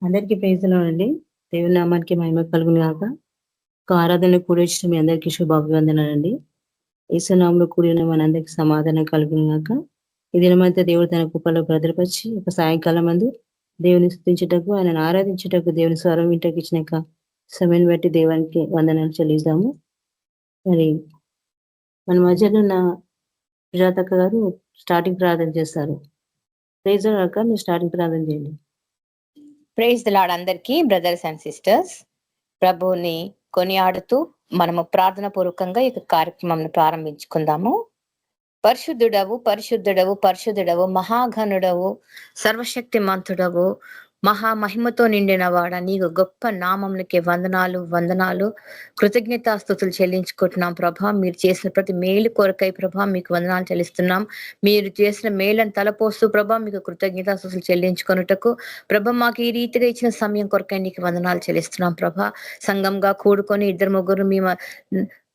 అందరికీ ప్రైజ్‌లార్డ్. దేవుని నామానికి మహిమ కలుగును గాక. ఆరాధనలో కూడొచ్చిన మీ అందరికీ శుభాభివందనాలండి. యేసు నామములో కూడిన మనందరికీ సమాధానం కలుగును గాక. ఈ దినమంతా దేవుడు తన కృపలో భద్రపరిచి ఒక సాయంకాలం మందు దేవుని స్తుతించుటకు, ఆయనను ఆరాధించుటకు, దేవుని స్వరం వింటకు ఇచ్చిన సమయాన్ని బట్టి దేవునికి వందనాలు చెల్లిద్దాము. మరి మన మధ్యలో ఉన్న సుజాతక్క గారు స్టార్టింగ్ ప్రార్థన చేస్తారు. ప్రైజ్ లార్డ్ అక్క, మీరు స్టార్టింగ్ ప్రార్థన చేయండి. ప్రైజ్ ది లార్డ్ అందరికీ బ్రదర్స్ అండ్ సిస్టర్స్. ప్రభువుని కొనియాడుతూ మనము ప్రార్థన పూర్వకంగా ఈ కార్యక్రమం ప్రారంభించుకుందాము. పరిశుద్ధుడవు పరిశుద్ధుడవు పరిశుద్ధుడవు మహాఘనుడవు సర్వశక్తి మంతుడవు మహామహిమతో నిండిన వాడ నీకు గొప్ప నామములకి వందనాలు వందనాలు కృతజ్ఞతాస్తుతులు చెల్లించుకుంటున్నాం ప్రభా. మీరు చేసిన ప్రతి మేలు కొరకై ప్రభా మీకు వందనాలు చెల్లిస్తున్నాం. మీరు చేసిన మేలను తలపోస్తూ ప్రభా మీకు కృతజ్ఞతాస్తుతులు చెల్లించుకొనుటకు ప్రభా మాకు ఈ రీతిగా ఇచ్చిన సమయం కొరకై నీకు వందనాలు చెల్లిస్తున్నాం ప్రభా. సంఘంగా కూడుకొని ఇద్దరు ముగ్గురు మీ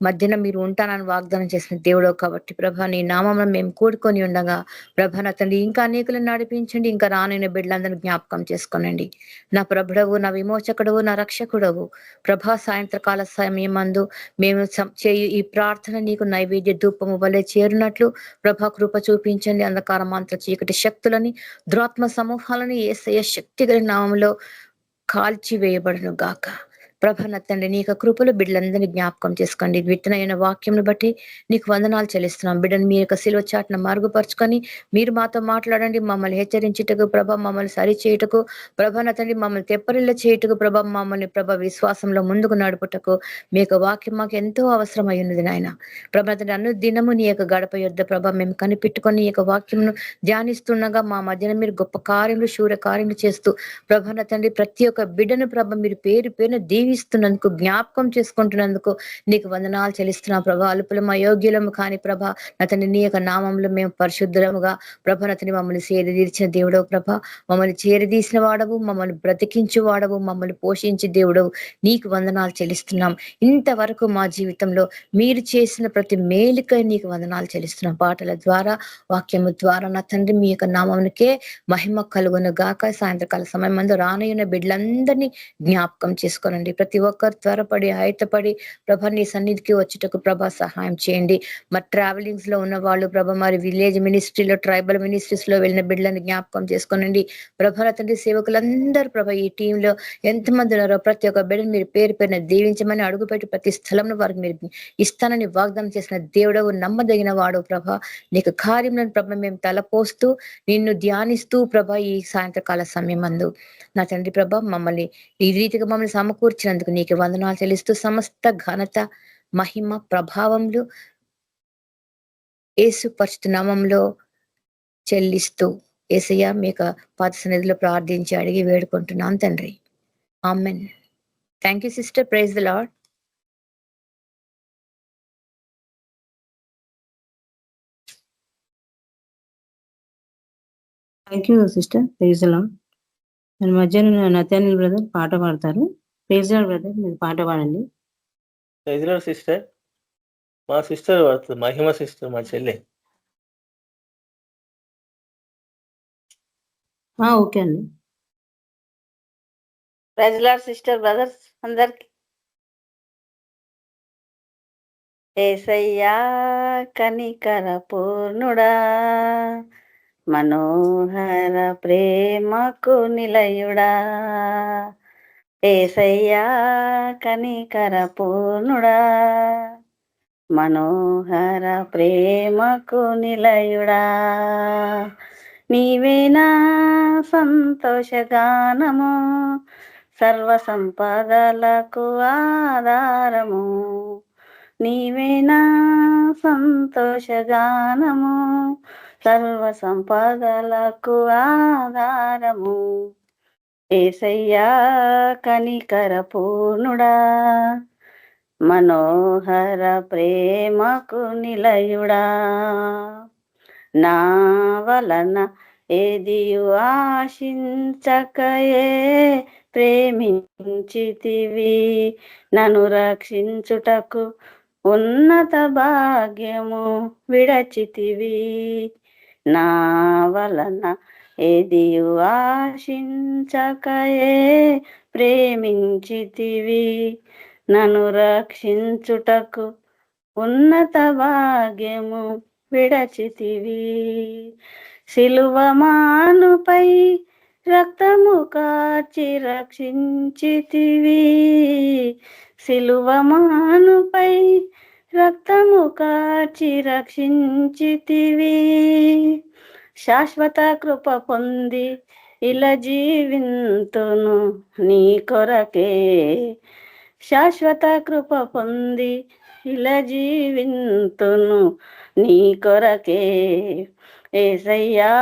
మధ్యన మీరు ఉంటానని వాగ్దానం చేసిన దేవుడు కాబట్టి ప్రభా నీ నామంలో మేము కూడుకొని ఉండగా ప్రభా నా తండ్రి ఇంకా అనేకులను నడిపించండి. ఇంకా రానైన బిడ్డలందరినీ జ్ఞాపకం చేసుకోనండి. నా ప్రభుడవు, నా విమోచకుడవు, నా రక్షకుడవు ప్రభా. సాయంత్రకాల సమయమందు మేము చేయు ఈ ప్రార్థన నీకు నైవేద్య ధూపము వలె చేరినట్లు ప్రభా కృప చూపించండి. అంధకారమంత చీకటి శక్తులని దురాత్మ సమూహాలని యేసయ్య శక్తిగల నామంలో కాల్చివేయబడును గాక. ప్రభ నా తండ్రి నీ యొక్క కృపలు బిడ్డలందరినీ జ్ఞాపకం చేసుకోండి. విత్తనైన వాక్యంను బట్టి నీకు వందనాలు చెల్లిస్తున్నాం. బిడ్డను మీ యొక్క శిలువ చాటును మరుగుపరుచుకొని మీరు మాతో మాట్లాడండి. మమ్మల్ని హెచ్చరించుటకు ప్రభ, మమ్మల్ని సరిచేయుటకు ప్రభ నా తండ్రి, మమ్మల్ని తెప్పరిల్ల చేయుటకు ప్రభ, మమ్మల్ని ప్రభ విశ్వాసంలో ముందుకు నడుపుటకు మీ యొక్క వాక్యం మాకు ఎంతో అవసరమై ఉన్నది నాయన. ప్రభ తండ్రి అనుదినము నీ యొక్క గడప యొద్ద ప్రభ మేము కనిపెట్టుకొని ఈ యొక్క వాక్యంను ధ్యానిస్తుండగా మా మధ్యన మీరు గొప్ప కార్యములు శూర కార్యములు చేస్తూ ప్రభ నా తండ్రి ప్రతి ఒక్క బిడ్డను ప్రభ మీరు పేరు పేరున దీవిస్తున్నందుకు జ్ఞాపకం చేసుకుంటున్నందుకు నీకు వందనాలు చెల్లిస్తున్నాం ప్రభా. అల్పులము అయోగ్యులము కాని ప్రభ అతని నీ యొక్క నామంలో మేము పరిశుద్ధులముగా ప్రభ అతని మమ్మల్ని చేరదీర్చిన దేవుడవు ప్రభ, మమ్మల్ని చేరదీసిన వాడవు, మమ్మల్ని బ్రతికించు వాడవు, మమ్మల్ని పోషించి దేవుడవు నీకు వందనాలు చెల్లిస్తున్నాం. ఇంతవరకు మా జీవితంలో మీరు చేసిన ప్రతి మేలుకై నీకు వందనాలు చెల్లిస్తున్నాం. పాటల ద్వారా వాక్యము ద్వారా నా తండ్రి మీ యొక్క నామమునికే మహిమ కలుగును గాక. సాయంత్రకాల సమయం మందు రానయ్యున్న బిడ్డలందరినీ జ్ఞాపకం చేసుకోనండి. ప్రతి ఒక్కరు త్వరపడి ఆయతపడి ప్రభ నీ సన్నిధికి వచ్చుటకు ప్రభ సహాయం చేయండి. మరి ట్రావెలింగ్స్ లో ఉన్న వాళ్ళు ప్రభ, మరి విలేజ్ మినిస్ట్రీలో ట్రైబల్ మినిస్ట్రీస్ లో వెళ్ళిన బిడ్డలను జ్ఞాపకం చేసుకోనండి. ప్రభ తండ్రి సేవకులందరూ ప్రభ ఈ టీంలో ఎంతమంది ఉన్నారో ప్రతి ఒక్క బిడ్డను మీరు పేరు పేరున దీవించమని అడుగుపెట్టి ప్రతి స్థలంలో వారికి మీరు ఇస్తానని వాగ్దానం చేసిన దేవుడవు, నమ్మదగిన వాడు ప్రభ. నీకు కార్యములను ప్రభ మేము తలపోస్తూ నిన్ను ధ్యానిస్తూ ప్రభ ఈ సాయంత్రకాల సమయం మందు నా తండ్రి ప్రభ మమ్మల్ని ఈ రీతిగా మమ్మల్ని సమకూర్చినందుకు నీకు వందనాలు చెల్లిస్తూ సమస్త ఘనత మహిమ ప్రభావములు యేసు పరిశుద్ధ నామములో చెల్లిస్తూ యేసయ్య మీ యొక్క పాద సన్నిధిలో ప్రార్థించి అడిగి వేడుకుంటున్నాను తండ్రి. Amen. Thank you sister. Praise the lord. Thank you sister. Praise the lord. మన మధ్యలో నతనియల్ బ్రదర్ పాట పాడతారు. ప్రైజ్ లార్డ్ బ్రదర్, మీరు పాట పాడండి. Praise lord sister. మా సిస్టర్ పాడుతుంది, మహిమ సిస్టర్, మా చెల్లె. ఓకే అండి. ప్రైజ్ లార్డ్ సిస్టర్, బ్రదర్స్ అందరికి. యేసయ్యా కనికర పూర్ణుడా, మనోహర ప్రేమకు నిలయుడా, యేసయ్యా కనికర పూర్ణుడా, మనోహర ప్రేమకు నిలయుడా, నీవేనా సంతోషగానము, సర్వ సంపదలకు ఆధారము, నీవేనా సంతోషగానము, సర్వ సంపదలకు ఆధారము, యేసయ్యా కనికర పూర్ణుడా, మనోహర ప్రేమకు నిలయుడా, నా వలన ఏదియు ఆశించకయే ప్రేమించితివి, నన్ను రక్షించుటకు ఉన్నత భాగ్యము విడచితివి, నా వలన ఏదియు ఆశించకయే ప్రేమించితివి, నన్ను రక్షించుటకు ఉన్నత భాగ్యము విడచితివి. సిలువమానుపై రక్తము కార్చి రక్షించితివి, సిలువమానుపై రక్తము కార్చి రక్షించితివి. శాశ్వత కృప పొంది ఇలా జీవింతును నీ కొరకే, శాశ్వత కృప పొంది ఇలా జీవింతును నీ కొరకే. యేసయ్యా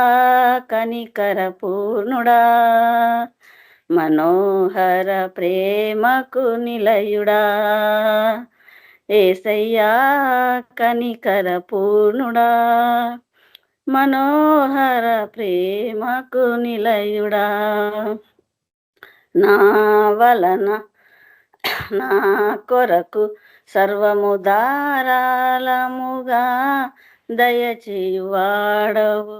కనికర పూర్ణుడా, మనోహర ప్రేమకు నిలయుడా, యేసయ్యా కనికర పూర్ణుడా, మనోహర ప్రేమకు నిలయుడా. నా వలన నా కొరకు సర్వము ధారాళముగా దయచేయువాడవు,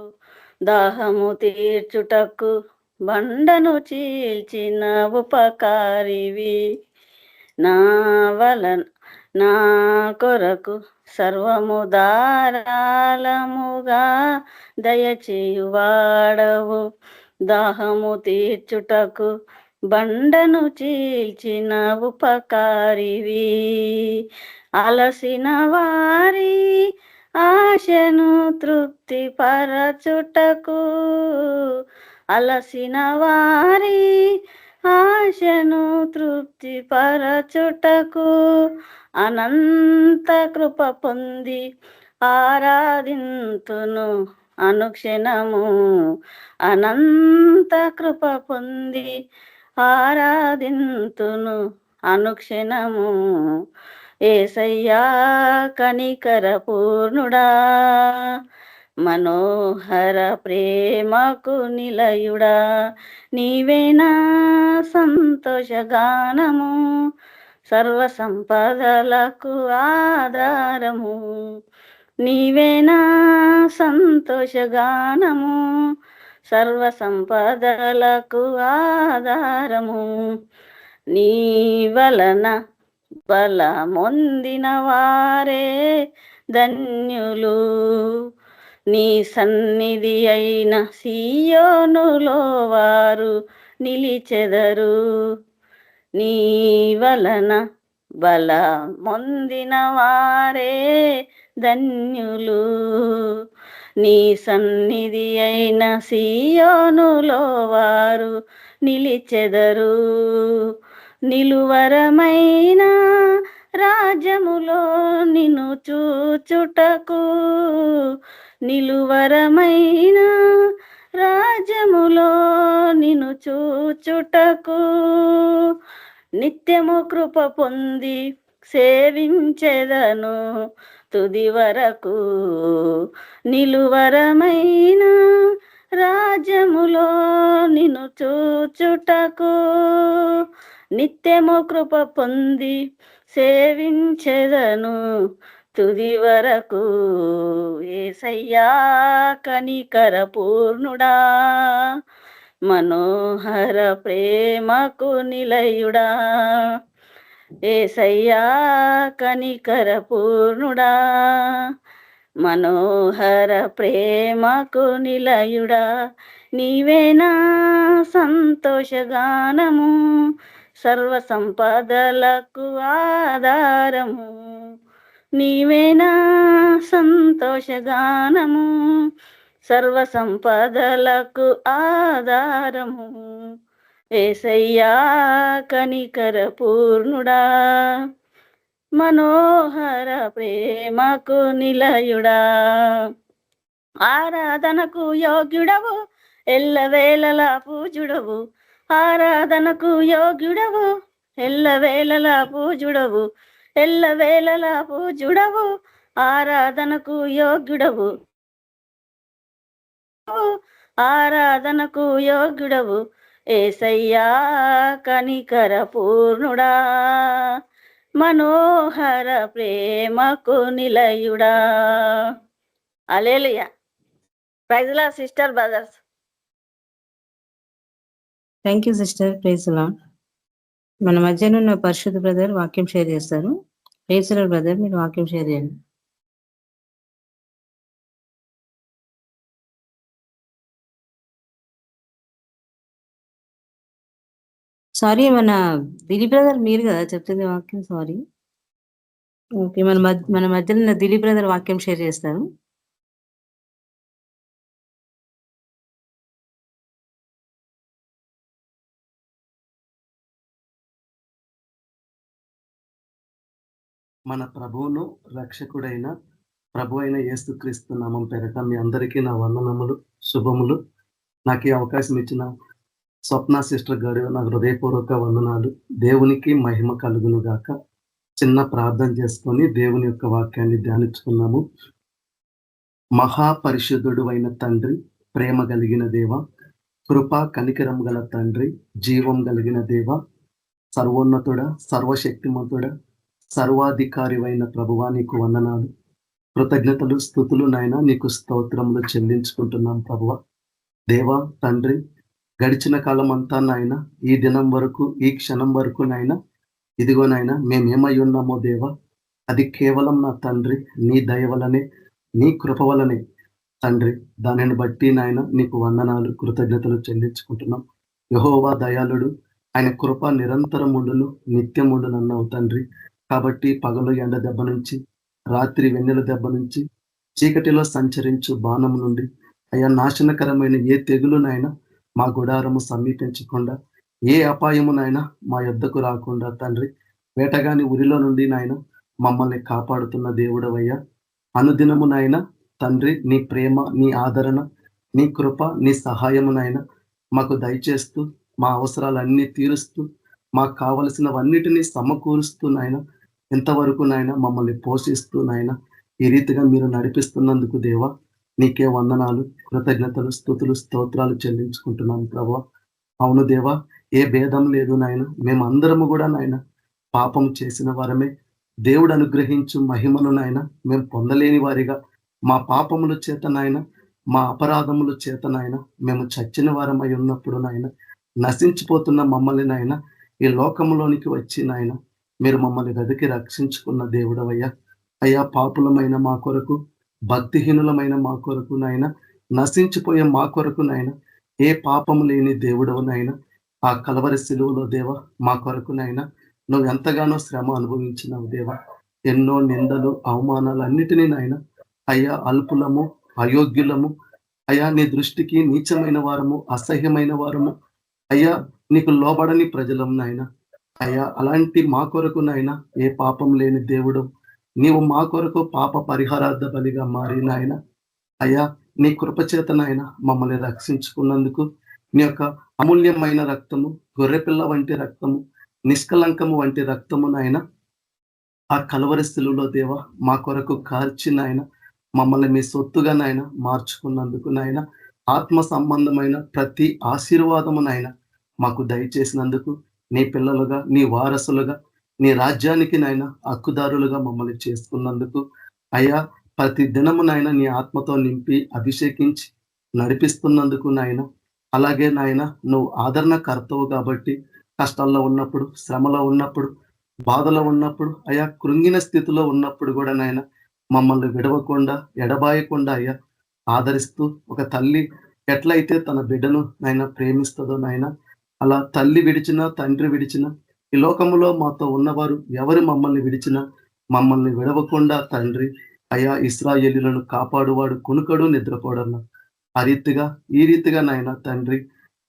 దాహము తీర్చుటకు బండను చీల్చిన ఉపకారివి. నా వలన నా కొరకు సర్వము ధారాళముగా దయచేయువాడవు, దాహము తీర్చుటకు బండను చీల్చిన ఉపకారివి. అలసిన వారి ఆశను తృప్తి పరచుటకు, అలసిన వారి ఆశను తృప్తి పరచుటకు అనంత కృప పొంది ఆరాధింతును అనుక్షణము, అనంత కృప పొంది ఆరాధింతును అనుక్షణము. యేసయ్యా కనికర పూర్ణుడా, మనోహర ప్రేమకు నిలయుడా, నీవేనా సంతోషగానము, సర్వ సంపదలకు ఆధారము, నీవేనా సంతోషగానము, సర్వ సంపదలకు ఆధారము. నీ వలన బలమొందిన వారే ధన్యులు, నీ సన్నిధి అయిన సీయోనులో వారు నిలిచెదరు. నీ వలన బలమొందిన వారే ధన్యులు, నీ సన్నిధి అయిన సీయోనులో వారు నిలిచెదరు. నిలువరమైన రాజ్యములో నిన్ను చూచుటకు, నిలువరమైన రాజ్యములో నిన్ను చూచుటకు నిత్యము కృప పొంది సేవించెదను తుది వరకు. నిలువరమైన రాజ్యములో నిన్ను చూచుటకు నిత్యము కృప పొంది సేవించెదను తుది వరకు. యేసయ్యా కనికర పూర్ణుడా, మనోహర ప్రేమకు నిలయుడా, యేసయ్యా కనికర పూర్ణుడా, మనోహర ప్రేమకు నిలయుడా, నీవేనా సంతోషగానము, సర్వ సంపదలకు ఆధారము, నీవేనా సంతోషగానము, సర్వ సంపదలకు ఆధారము. యేసయ్యా కనికర పూర్ణుడా, మనోహర ప్రేమకు నిలయుడా, ఆరాధనకు యోగ్యుడవు, ఎల్లవేళలా పూజుడవు, ఆరాధనకు యోగ్యుడవు, ఎల్లవేళలా పూజుడవు, ఎల్లవేళలా పూజుడవు, ఆరాధనకు యోగ్యుడవు, ఆరాధనకు యోగ్యుడవు. యేసయ్యా కనికర పూర్ణుడా, మనోహర ప్రేమకు నిలయుడా. Hallelujah. Praise the lord sister brothers. Thank you sister. Praise lord. మన మధ్యలో ఉన్న పరిశుద్ధ బ్రదర్ వాక్యం షేర్ చేస్తారు. ప్రైజ్ లార్డ్ బ్రదర్, మీరు వాక్యం షేర్ చేయండి. సారీ, మన దిలీప్ బ్రదర్ మీరు కదా చెప్తుంది వాక్యం. సారీ. ఓకే, మన మధ్యలో ఉన్న దిలీప్ బ్రదర్ వాక్యం షేర్ చేస్తారు. మన ప్రభువును రక్షకుడైన ప్రభు అయిన యేసుక్రీస్తు నామం పేరట మీ అందరికీ నా వందనములు, శుభములు. నాకు ఈ అవకాశం ఇచ్చిన స్వప్న సిస్టర్ గారు నాకు హృదయపూర్వక వందనాలు. దేవునికి మహిమ కలుగును గాక. చిన్న ప్రార్థన చేసుకొని దేవుని యొక్క వాక్యాన్ని ధ్యానించుకున్నాము. మహాపరిశుద్ధుడు అయిన తండ్రి, ప్రేమ కలిగిన దేవ, కృపా కనికరం గల తండ్రి, జీవం కలిగిన దేవ, సర్వోన్నతుడ, సర్వశక్తిమంతుడ, సర్వాధికారి అయిన ప్రభువా, నీకు వందనాలు, కృతజ్ఞతలు, స్తుతులు నాయన, నీకు స్తోత్రములు చెల్లించుకుంటున్నాం ప్రభువా. దేవా తండ్రి, గడిచిన కాలం అంతా నాయన, ఈ దినం వరకు, ఈ క్షణం వరకు నాయన, ఇదిగో నాయన మేమేమై ఉన్నామో దేవా, అది కేవలం నా తండ్రి నీ దయ వలనే, నీ కృప వలనే తండ్రి. దానిని బట్టి నాయన నీకు వందనాలు, కృతజ్ఞతలు చెల్లించుకుంటున్నాం. యెహోవా దయాళుడు, ఆయన కృప నిరంతరం ఉండును, నిత్యం ఉండును అన్నావు తండ్రి. కాబట్టి పగలు ఎండ దెబ్బ నుంచి, రాత్రి వెన్నెల దెబ్బ నుంచి, చీకటిలో సంచరించు బాణం నుండి, అయ్యా నాశనకరమైన ఏ తెగులునైనా మా గుడారము సమీపించకుండా, ఏ అపాయమునైనా మా యొద్దకు రాకుండా తండ్రి, వేటగాని ఉరిలో నుండి నాయన మమ్మల్ని కాపాడుతున్న దేవుడవయ్యా. అనుదినమునైనా తండ్రి నీ ప్రేమ, నీ ఆదరణ, నీ కృప, నీ సహాయమునైనా మాకు దయచేస్తూ, మా అవసరాలన్నీ తీరుస్తూ, మాకు కావలసినవన్నిటినీ సమకూరుస్తూ నాయన, ఇంతవరకు నాయన మమ్మల్ని పోషిస్తూ నాయన, ఈ రీతిగా మీరు నడిపిస్తున్నందుకు దేవా నీకే వందనాలు, కృతజ్ఞతలు, స్తుతులు, స్తోత్రాలు చెల్లించుకుంటున్నాం ప్రభువా. అవును దేవా, ఏ భేదం లేదు నాయన, మేమందరము కూడా నాయన పాపం చేసిన వారమే. దేవుడు అనుగ్రహించు మహిమను నాయన మేము పొందలేని వారిగా, మా పాపముల చేత నాయన, మా అపరాధముల చేత నాయన మేము చచ్చిన వారమై ఉన్నప్పుడు నాయన, నశించిపోతున్న మమ్మల్ని నాయన ఈ లోకంలోనికి వచ్చి నాయన మీరు మమ్మల్ని వెతికి రక్షించుకున్న దేవుడవయ్యా. అయ్యా, పాపులమైన మా కొరకు, భక్తిహీనులమైన మా కొరకు నాయన, నశించిపోయే మా కొరకు నాయన, ఏ పాపము లేని దేవుడవు నాయన, ఆ కలవరి శిలువలో దేవా మా కొరకు నాయన నువ్వు ఎంతగానో శ్రమ అనుభవించినావు దేవా. ఎన్నో నిందలు, అవమానాలు అన్నిటినీ నాయన అయ్యా, అల్పులము, అయోగ్యులము, అయ్యా నీ దృష్టికి నీచమైన వారము, అసహ్యమైన వారము, అయ్యా నీకు లోబడని ప్రజలం నాయన. అయ్యా, అలాంటి మా కొరకు నాయన, ఏ పాపం లేని దేవుడు నీవు మా కొరకు పాప పరిహారార్థ బలిగా మారి నాయన, అయ్యా నీ కృపచేత నాయన మమ్మల్ని రక్షించుకున్నందుకు, నీ యొక్క అమూల్యమైన రక్తము, గొర్రెపిల్ల వంటి రక్తము, నిష్కలంకము వంటి రక్తము నాయన ఆ కలవరి శిలువలో దేవా మా కొరకు కార్చి నాయన మమ్మల్ని మీ సొత్తుగా నాయన మార్చుకున్నందుకు నాయన, ఆత్మ సంబంధమైన ప్రతి ఆశీర్వాదము నాయన మాకు దయచేసినందుకు, నీ పిల్లలుగా, నీ వారసులుగా, నీ రాజ్యానికి నాయన హక్కుదారులుగా మమ్మల్ని చేసుకున్నందుకు, అయ్యా ప్రతి దినము నాయన నీ ఆత్మతో నింపి అభిషేకించి నడిపిస్తున్నందుకు నాయన. అలాగే నాయన నువ్వు ఆదరణ కర్తవు కాబట్టి, కష్టాల్లో ఉన్నప్పుడు, శ్రమలో ఉన్నప్పుడు, బాధలో ఉన్నప్పుడు, అయ్యా కృంగిన స్థితిలో ఉన్నప్పుడు కూడా నాయన మమ్మల్ని విడవకుండా, ఎడబాయకుండా అయ్యా ఆదరిస్తూ, ఒక తల్లి ఎట్లయితే తన బిడ్డను నాయన ప్రేమిస్తుందో నాయన, అలా తల్లి విడిచినా, తండ్రి విడిచినా, ఈ లోకములో మాతో ఉన్నవారు ఎవరు మమ్మల్ని విడిచినా మమ్మల్ని విడవకుండా తండ్రి అయ్యా ఇశ్రాయేలీయులను కాపాడువాడు కునుకడు నిద్రపోడన్నా. ఆ రీతిగా, ఈ రీతిగా నాయన తండ్రి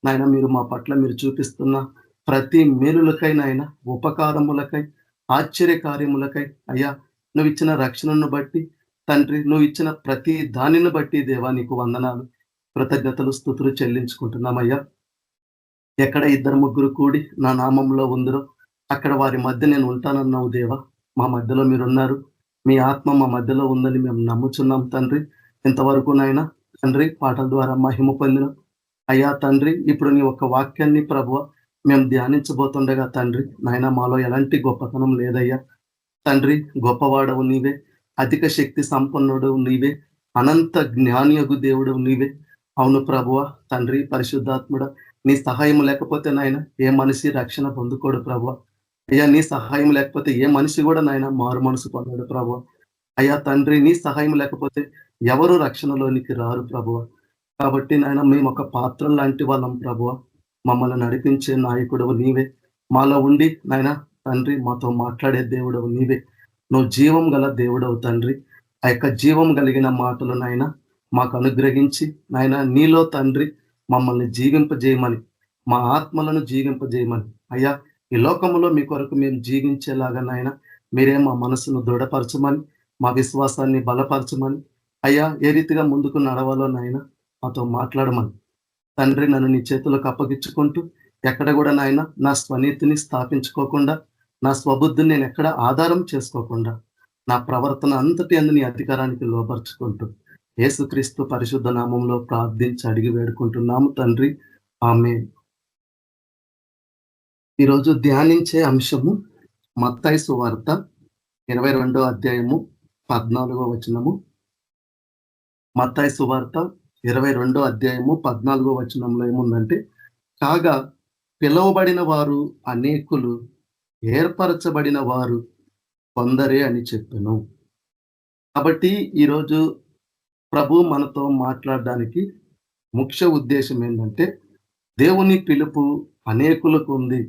నాయన మీరు మా పట్ల మీరు చూపిస్తున్న ప్రతి మేలులకై నాయన, ఉపకారములకై, ఆశ్చర్య కార్యములకై అయ్యా నువ్వు ఇచ్చిన రక్షణను బట్టి తండ్రి, నువ్వు ఇచ్చిన ప్రతి దానిని బట్టి దేవా నీకు వందనాలు, కృతజ్ఞతలు, స్తుతులు చెల్లించుకుంటున్నామయ్యా. ఎక్కడ 2-3 కూడి నా నామంలో ఉందరో అక్కడ వారి మధ్య నేను ఉంటానన్నావు దేవా. మా మధ్యలో మీరున్నారు, మీ ఆత్మ మా మధ్యలో ఉందని మేము నమ్ముచున్నాం తండ్రి. ఇంతవరకు నాయన తండ్రి పాటల ద్వారా మహిమ పొందిన అయ్యా తండ్రి, ఇప్పుడు నీ ఒక వాక్యాన్ని ప్రభువ మేము ధ్యానించబోతుండగా తండ్రి నాయన మాలో ఎలాంటి గొప్పతనం లేదయ్యా తండ్రి. గొప్పవాడవు నీవే, అధిక శక్తి సంపన్నుడు నీవే, అనంత జ్ఞానియగు దేవుడు నీవే. అవును ప్రభువ తండ్రి, పరిశుద్ధాత్ముడ నీ సహాయం లేకపోతే నాయన ఏ మనిషి రక్షణ పొందుకోడు ప్రభు. అయ్యా నీ సహాయం లేకపోతే ఏ మనిషి కూడా నాయన మారు మనసు పొందాడు ప్రభు. అయ్యా తండ్రి నీ సహాయం లేకపోతే ఎవరు రక్షణలోనికి రారు ప్రభువ. కాబట్టి నాయన మేము ఒక పాత్ర లాంటి వాళ్ళం ప్రభువ. మమ్మల్ని నడిపించే నాయకుడవు నీవే. మాలో ఉండి నాయన తండ్రి మాతో మాట్లాడే దేవుడవు నీవే. నువ్వు జీవం గల దేవుడవు తండ్రి. ఆ యొక్క జీవం కలిగిన మాటలు నాయన మాకు అనుగ్రహించి నాయన నీలో తండ్రి మమ్మల్ని జీవింపజేయమని, మా ఆత్మలను జీవింపజేయమని అయ్యా ఈ లోకంలో మీ కొరకు మేము జీవించేలాగా నాయన మీరే మా మనసును దృఢపరచమని, మా విశ్వాసాన్ని బలపరచమని అయ్యా ఏ రీతిగా ముందుకు నడవాలో నాయన మాతో మాట్లాడమని తండ్రి నన్ను నీ చేతులకు అప్పగించుకుంటూ ఎక్కడ కూడా నాయన నా స్వనీతిని స్థాపించుకోకుండా, నా స్వబుద్ధిని నేను ఎక్కడ ఆధారం చేసుకోకుండా నా ప్రవర్తన అంతటి అందు నీ అధికారానికి లోపరుచుకుంటూ యేసుక్రీస్తు పరిశుద్ధ నామంలో ప్రార్థించి అడిగి వేడుకుంటున్నాము తండ్రి, ఆమేన్. ఈరోజు ధ్యానించే అంశము మత్తయి సువార్త 22వ అధ్యాయము 14వ వచనము. మత్తయి సువార్త 22వ అధ్యాయము 14వ వచనంలో ఏముందంటే, కాగా పిలువబడిన వారు అనేకులు, ఏర్పరచబడిన వారు కొందరే అని చెప్పెను. కాబట్టి ఈరోజు ప్రభు మనతో మాట్లాడడానికి ముఖ్య ఉద్దేశం ఏంటంటే, దేవుని పిలుపు అనేకులకు ఉంది.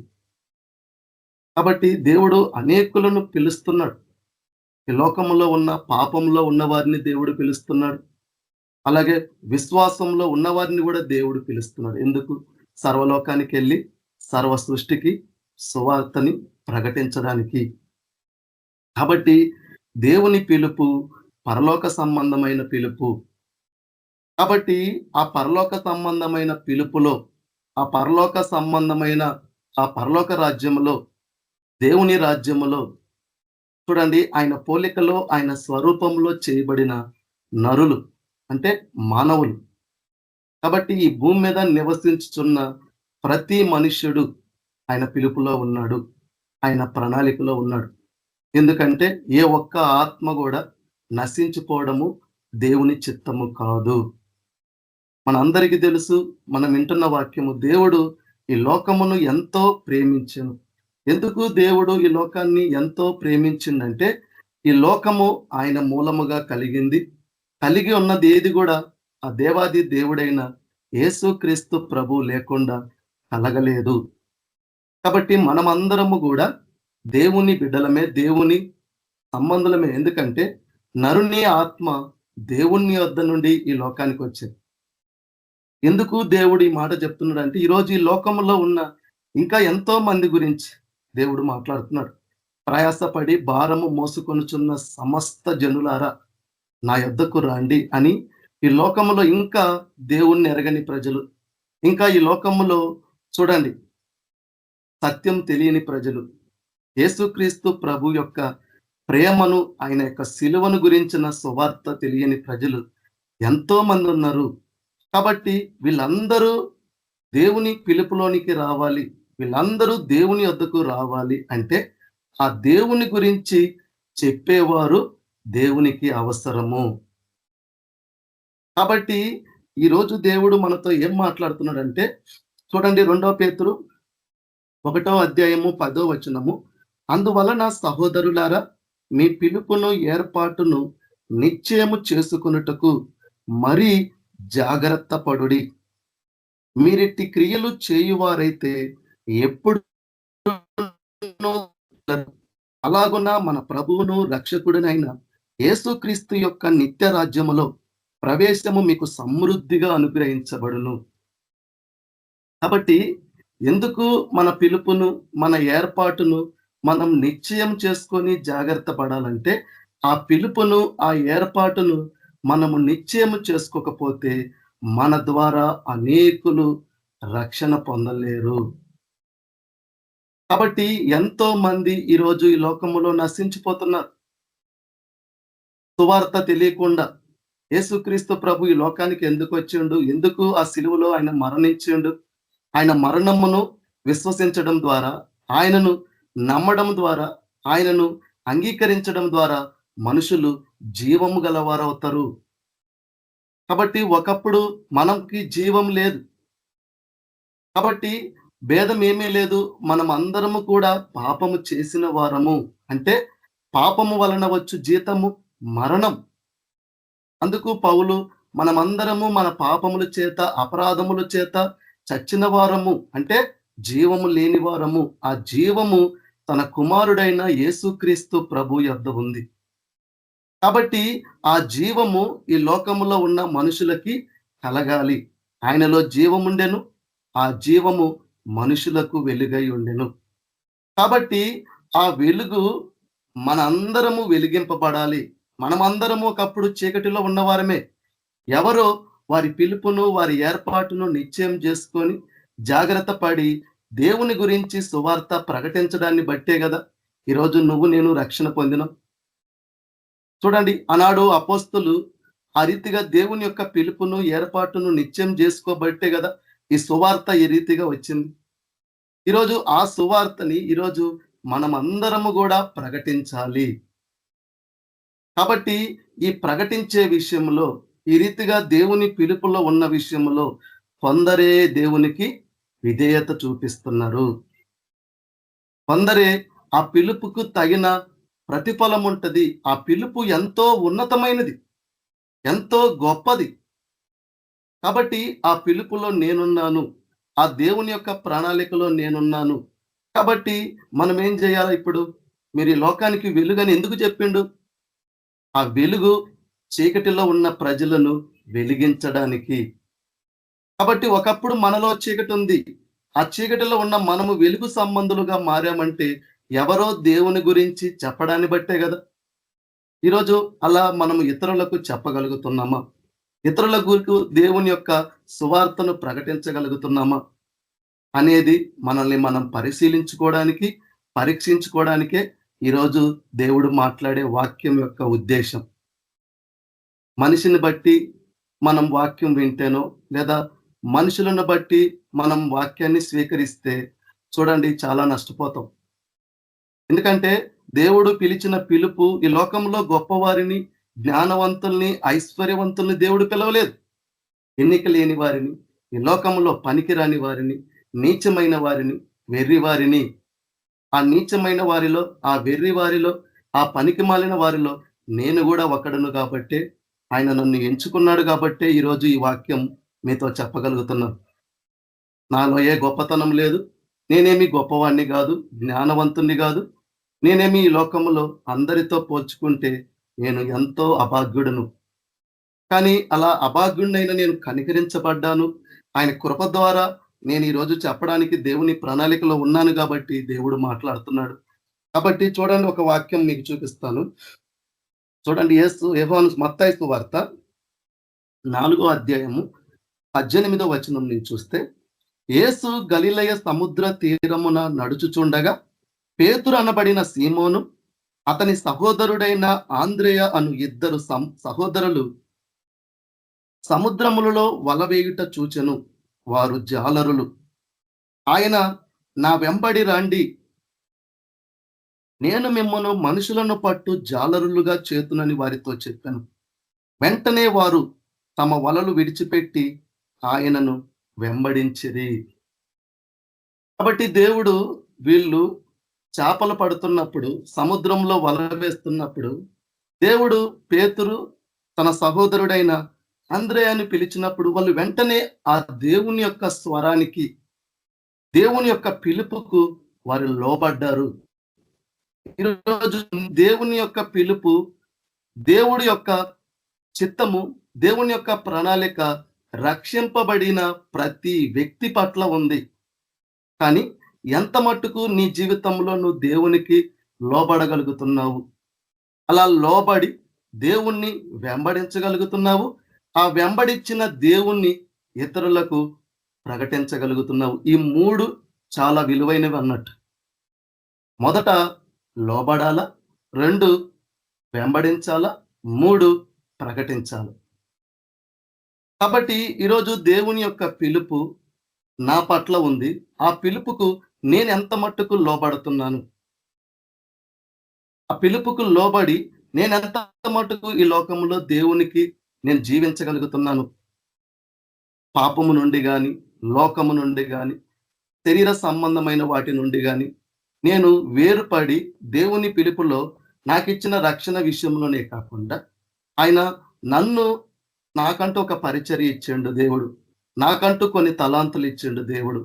కాబట్టి దేవుడు అనేకులను పిలుస్తున్నాడు. ఈ లోకంలో ఉన్న పాపంలో ఉన్న వారిని దేవుడు పిలుస్తున్నాడు. అలాగే విశ్వాసంలో ఉన్నవారిని కూడా దేవుడు పిలుస్తున్నాడు. ఎందుకు? సర్వలోకానికి వెళ్ళి సర్వ సృష్టికి సువార్తని ప్రకటించడానికి. కాబట్టి దేవుని పిలుపు పరలోక సంబంధమైన పిలుపు. కాబట్టి ఆ పరలోక సంబంధమైన పిలుపులో, ఆ పరలోక రాజ్యములో, దేవుని రాజ్యములో చూడండి, ఆయన పోలికలో ఆయన స్వరూపంలో చేయబడిన నరులు అంటే మానవులు. కాబట్టి ఈ భూమి మీద నివసించుచున్న ప్రతి మనుష్యుడు ఆయన పిలుపులో ఉన్నాడు, ఆయన ప్రణాళికలో ఉన్నాడు. ఎందుకంటే ఏ ఒక్క ఆత్మ కూడా నశించిపోవడము దేవుని చిత్తము కాదు. మనందరికీ తెలుసు, మనం వింటున్న వాక్యము, దేవుడు ఈ లోకమును ఎంతో ప్రేమించెను. ఎందుకు దేవుడు ఈ లోకాన్ని ఎంతో ప్రేమించిందంటే, ఈ లోకము ఆయన మూలముగా కలిగి ఉన్నది ఏది కూడా ఆ దేవాది దేవుడైన యేసుక్రీస్తు ప్రభు లేకుండా కలగలేదు. కాబట్టి మనమందరము కూడా దేవుని బిడ్డలమే, దేవుని సంబంధులమే. ఎందుకంటే నరుని ఆత్మ దేవుని వద్ద నుండి ఈ లోకానికి వచ్చింది. ఎందుకు దేవుడు ఈ మాట చెప్తున్నాడు అంటే, ఈరోజు ఈ లోకంలో ఉన్న ఇంకా ఎంతో మంది గురించి దేవుడు మాట్లాడుతున్నాడు. ప్రయాసపడి భారము మోసుకొనుచున్న సమస్త జనులారా నా యొద్దకు రండి అని ఈ లోకములో ఇంకా దేవుణ్ణి ఎరగని ప్రజలు, ఇంకా ఈ లోకములో చూడండి సత్యం తెలియని ప్రజలు, యేసుక్రీస్తు ప్రభు యొక్క ప్రేమను, ఆయన యొక్క సిలువను గురించిన సువార్త తెలియని ప్రజలు ఎంతో మంది ఉన్నారు. కాబట్టి వీళ్ళందరూ దేవుని పిలుపులోనికి రావాలి, వీళ్ళందరూ దేవుని వద్దకు రావాలి అంటే ఆ దేవుని గురించి చెప్పేవారు దేవునికి అవసరము. కాబట్టి ఈరోజు దేవుడు మనతో ఏం మాట్లాడుతున్నాడంటే, చూడండి 2 పేతురు 1వ అధ్యాయము 10వ వచనము. అందువలన సహోదరులారా, మీ పిలుపును ఏర్పాటును నిశ్చయము చేసుకొనుటకు మరీ జాగ్రత్త పడుడి. మీరిట్టి క్రియలు చేయువారైతే ఎప్పుడు అలాగున మన ప్రభువును రక్షకుడినైన యేసుక్రీస్తు యొక్క నిత్య రాజ్యములో ప్రవేశము మీకు సమృద్ధిగా అనుగ్రహించబడును. కాబట్టి ఎందుకు మన పిలుపును, మన ఏర్పాటును మనం నిశ్చయం చేసుకొని జాగ్రత్త పడాలంటే, ఆ పిలుపును, ఆ ఏర్పాటును మనము నిశ్చయం చేసుకోకపోతే మన ద్వారా అనేకులు రక్షణ పొందలేరు. కాబట్టి ఎంతో మంది ఈరోజు ఈ లోకములో నశించిపోతున్నారు. సువార్త తెలియకుండా యేసుక్రీస్తు ప్రభు ఈ లోకానికి ఎందుకు వచ్చిండు, ఎందుకు ఆ సిలువలో ఆయన మరణించిండు, ఆయన మరణమును విశ్వసించడం ద్వారా, ఆయనను నమ్మడం ద్వారా, ఆయనను అంగీకరించడం ద్వారా మనుషులు జీవము గలవారు అవుతారు. కాబట్టి ఒకప్పుడు మనకి జీవం లేదు. కాబట్టి భేదం ఏమీ లేదు. మనం అందరము కూడా పాపము చేసిన వారము. అంటే పాపము వలన వచ్చు జీతము మరణం. అందుకు పౌలు మనమందరము మన పాపముల చేత అపరాధముల చేత చచ్చిన వారము, అంటే జీవము లేని వారము. ఆ జీవము తన కుమారుడైన యేసుక్రీస్తు ప్రభు యొద్ద ఉంది. కాబట్టి ఆ జీవము ఈ లోకములో ఉన్న మనుషులకి కలగాలి. ఆయనలో జీవముండెను, ఆ జీవము మనుషులకు వెలుగై ఉండెను. కాబట్టి ఆ వెలుగు మనందరము వెలిగింపబడాలి. మనమందరము ఒకప్పుడు చీకటిలో ఉన్నవారమే. ఎవరో వారి పిలుపును, వారి ఏర్పాటును నిశ్చయం చేసుకొని జాగ్రత్త పడి దేవుని గురించి సువార్త ప్రకటించడాన్ని బట్టే కదా ఈరోజు నువ్వు నేను రక్షణ పొందినాం. చూడండి, ఆనాడు అపోస్తలు ఆ రీతిగా దేవుని యొక్క పిలుపును, ఏర్పాటును నిశ్చయం చేసుకోబట్టే కదా ఈ సువార్త ఈ రీతిగా వచ్చింది. ఈరోజు ఆ సువార్తని ఈరోజు మనమందరము కూడా ప్రకటించాలి. కాబట్టి ఈ ప్రకటించే విషయంలో, ఈ రీతిగా దేవుని పిలుపులో ఉన్న విషయంలో కొందరే దేవునికి విధేయత చూపిస్తున్నారు. కొందరే ఆ పిలుపుకు తగిన ప్రతిఫలం ఉంటది. ఆ పిలుపు ఎంతో ఉన్నతమైనది, ఎంతో గొప్పది. కాబట్టి ఆ పిలుపులో నేనున్నాను, ఆ దేవుని యొక్క ప్రణాళికలో నేనున్నాను. కాబట్టి మనం ఏం చేయాలి? ఇప్పుడు మీరు ఈ లోకానికి వెలుగని ఎందుకు చెప్పిండు? ఆ వెలుగు చీకటిలో ఉన్న ప్రజలను వెలిగించడానికి. కాబట్టి ఒకప్పుడు మనలో చీకటి ఉంది. ఆ చీకటిలో ఉన్న మనము వెలుగు సంబంధులుగా మారామంటే ఎవరో దేవుని గురించి చెప్పడాన్ని బట్టే కదా. ఈరోజు అలా మనము ఇతరులకు చెప్పగలుగుతున్నామా? ఇతరుల గురికి దేవుని యొక్క సువార్తను ప్రకటించగలుగుతున్నామా అనేది మనల్ని మనం పరిశీలించుకోవడానికి, పరీక్షించుకోవడానికే ఈరోజు దేవుడు మాట్లాడే వాక్యం యొక్క ఉద్దేశం. మనిషిని బట్టి మనం వాక్యం వింటేనో, లేదా మనుషులను బట్టి మనం వాక్యాన్ని స్వీకరిస్తే చూడండి చాలా నష్టపోతాం. ఎందుకంటే దేవుడు పిలిచిన పిలుపు ఈ లోకంలో గొప్పవారిని, జ్ఞానవంతుల్ని, ఐశ్వర్యవంతుల్ని దేవుడు పిలవలేదు. ఎన్నిక లేని వారిని, ఈ లోకంలో పనికిరాని వారిని, నీచమైన వారిని, వెర్రి వారిని, ఆ నీచమైన వారిలో, ఆ వెర్రి వారిలో, ఆ పనికి మాలిన వారిలో నేను కూడా ఒకడును కాబట్టే, ఆయన నన్ను ఎంచుకున్నాడు కాబట్టే ఈరోజు ఈ వాక్యం మీతో చెప్పగలుగుతున్నాను. నాలో ఏ గొప్పతనం లేదు, నేనేమి గొప్పవాణ్ణి కాదు, జ్ఞానవంతుణ్ణి కాదు. నేనేమి ఈ లోకంలో అందరితో పోల్చుకుంటే నేను ఎంతో అభాగ్యుడను. కానీ అలా అభాగ్యుడినైనా నేను కనికరించబడ్డాను. ఆయన కృప ద్వారా నేను ఈరోజు చెప్పడానికి దేవుని ప్రణాళికలో ఉన్నాను కాబట్టి దేవుడు మాట్లాడుతున్నాడు. కాబట్టి చూడండి, ఒక వాక్యం మీకు చూపిస్తాను. చూడండి, యోహాను మత్తయి సువార్త 4వ అధ్యాయము 18వ వచనం నుంచి చూస్తే, యేసు గలిలయ సముద్ర తీరమున నడుచుచుండగా పేతురు అనబడిన సీమోను, అతని సహోదరుడైన ఆంద్రేయ అను ఇద్దరు సహోదరులు సముద్రములలో వలవేయుట చూచెను. వారు జాలరులు. ఆయన, నా వెంబడి రండి, నేను మిమ్మను మనుషులను పట్టు జాలరులుగా చేతునని వారితో చెప్పాను. వెంటనే వారు తమ వలలు విడిచిపెట్టి ఆయనను వెంబడించిరి. కాబట్టి దేవుడు, వీళ్ళు చేపలు పడుతున్నప్పుడు, సముద్రంలో వల వేస్తున్నప్పుడు, దేవుడు పేతురు తన సహోదరుడైన అంద్రేయాని పిలిచినప్పుడు వాళ్ళు వెంటనే ఆ దేవుని యొక్క స్వరానికి, దేవుని యొక్క పిలుపుకు వారు లోబడ్డారు. ఈరోజు దేవుని యొక్క పిలుపు, దేవుడి యొక్క చిత్తము, దేవుని యొక్క ప్రణాళిక రక్షింపబడిన ప్రతి వ్యక్తి పట్ల ఉంది. కానీ ఎంత మట్టుకు నీ జీవితంలో నువ్వు దేవునికి లోబడగలుగుతున్నావు? అలా లోబడి దేవుణ్ణి వెంబడించగలుగుతున్నావు? ఆ వెంబడించిన దేవుణ్ణి ఇతరులకు ప్రకటించగలుగుతున్నావు? ఈ 3 చాలా విలువైనవి అన్నట్టు. మొదట లోబడాలా, 2 వెంబడించాలా, 3 ప్రకటించాలి. కాబట్టి ఈరోజు దేవుని యొక్క పిలుపు నా పట్ల ఉంది. ఆ పిలుపుకు నేను ఎంత మట్టుకు లోబడుతున్నాను? ఆ పిలుపుకు లోబడి నేను ఎంత మట్టుకు ఈ లోకంలో దేవునికి నేను జీవించగలుగుతున్నాను? పాపము నుండి గాని, లోకము నుండి గాని, శరీర సంబంధమైన వాటి నుండి గాని నేను వేరుపడి దేవుని పిలుపులో నాకిచ్చిన రక్షణ విషయంలోనే కాకుండా ఆయన నన్ను నాకంటూ ఒక పరిచర్య ఇచ్చిండు దేవుడు. నాకంటూ కొన్ని తలాంతులు ఇచ్చిండు దేవుడు.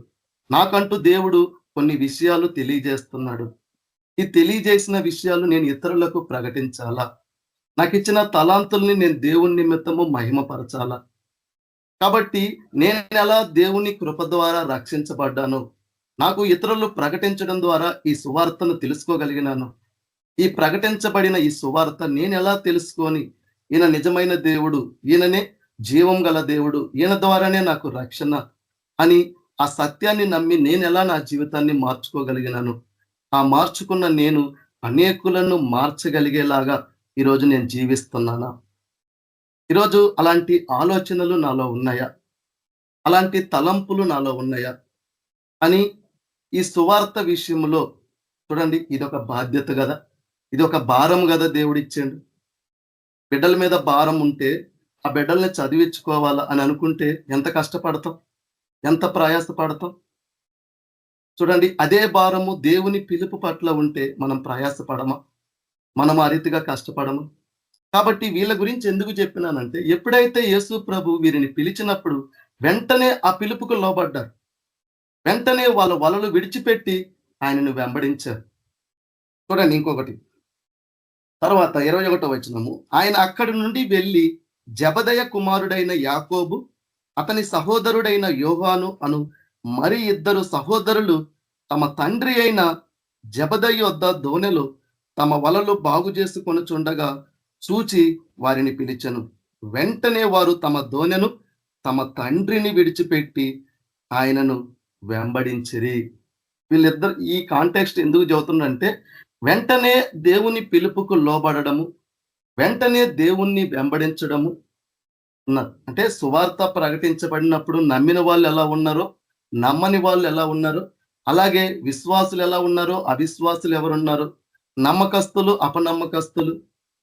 నాకంటూ దేవుడు కొన్ని విషయాలు తెలియజేస్తున్నాడు. ఈ తెలియజేసిన విషయాలు నేను ఇతరులకు ప్రకటించాలా? నాకిచ్చిన తలాంతుల్ని నేను దేవుని నిమిత్తము మహిమపరచాలా? కాబట్టి నేను ఎలా దేవుని కృప ద్వారా రక్షించబడ్డాను, నాకు ఇతరులు ప్రకటించడం ద్వారా ఈ సువార్తను తెలుసుకోగలిగినాను. ఈ ప్రకటించబడిన ఈ సువార్త నేను ఎలా తెలుసుకొని ఈయన నిజమైన దేవుడు, ఈయననే జీవం గల దేవుడు, ఈయన ద్వారానే నాకు రక్షణ అని ఆ సత్యాన్ని నమ్మి నేను ఎలా నా జీవితాన్ని మార్చుకోగలిగినాను. ఆ మార్చుకున్న నేను అనేకులను మార్చగలిగేలాగా ఈరోజు నేను జీవిస్తున్నానా? ఈరోజు అలాంటి ఆలోచనలు నాలో ఉన్నాయా? అలాంటి తలంపులు నాలో ఉన్నాయా అని ఈ సువార్త విషయంలో చూడండి, ఇదొక బాధ్యత కదా, ఇది ఒక భారం కదా దేవుడు ఇచ్చిండు. బిడ్డల మీద భారం ఉంటే ఆ బిడ్డల్ని చదివించుకోవాలా అని అనుకుంటే ఎంత కష్టపడతాం, ఎంత ప్రయాసపడతాం. చూడండి, అదే భారము దేవుని పిలుపు పట్ల ఉంటే మనం ప్రయాసపడమా? మనం ఆ రీతిగా కష్టపడమా? కాబట్టి వీళ్ళ గురించి ఎందుకు చెప్పినానంటే, ఎప్పుడైతే యేసు ప్రభు వీరిని పిలిచినప్పుడు వెంటనే ఆ పిలుపుకు లోబడ్డారు. వెంటనే వాళ్ళ వలలు విడిచిపెట్టి ఆయనను వెంబడించారు. చూడండి ఇంకొకటి, తర్వాత 21వ వచనము, ఆయన అక్కడి నుండి వెళ్ళి జబదయ కుమారుడైన యాకోబు, అతని సహోదరుడైన యోహాను అను మరి 2 సహోదరులు తమ తండ్రి అయిన జబదయి వద్ద దోనెలో తమ వలలు బాగు చేసుకొనుచుండగా చూచి వారిని పిలిచెను. వెంటనే వారు తమ దోనెను తమ తండ్రిని విడిచిపెట్టి ఆయనను వెంబడించిరి. వీళ్ళిద్దరు ఈ కాంటెక్స్ట్ ఎందుకు చెబుతుందంటే, వెంటనే దేవుని పిలుపుకు లోబడము, వెంటనే దేవుణ్ణి వెంబడించడము ఉన్నారు. అంటే సువార్త ప్రకటించబడినప్పుడు నమ్మిన వాళ్ళు ఎలా ఉన్నారో, నమ్మని వాళ్ళు ఎలా ఉన్నారో, అలాగే విశ్వాసులు ఎలా ఉన్నారో, అవిశ్వాసులు ఎవరున్నారు, నమ్మకస్తులు అపనమ్మకస్తులు,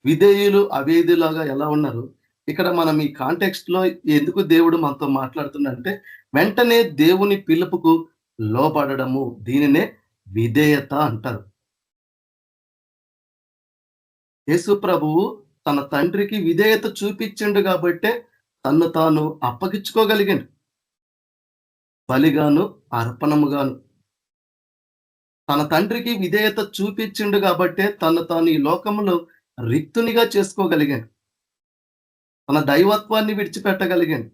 విధేయులు అవేధులాగా ఎలా ఉన్నారు. ఇక్కడ మనం ఈ కాంటెక్స్ట్ లో ఎందుకు దేవుడు మనతో మాట్లాడుతుందంటే, వెంటనే దేవుని పిలుపుకు లోబడము, దీనినే విధేయత అంటారు. యేసు ప్రభువు తన తండ్రికి విధేయత చూపించిండు కాబట్టే తన్ను తాను అప్పగించుకోగలిగిండు, బలిగాను అర్పణముగాను. తన తండ్రికి విధేయత చూపించిండు కాబట్టే తను తాను ఈ లోకంలో రిక్తునిగా చేసుకోగలిగాడు, తన దైవత్వాన్ని విడిచిపెట్టగలిగాడు.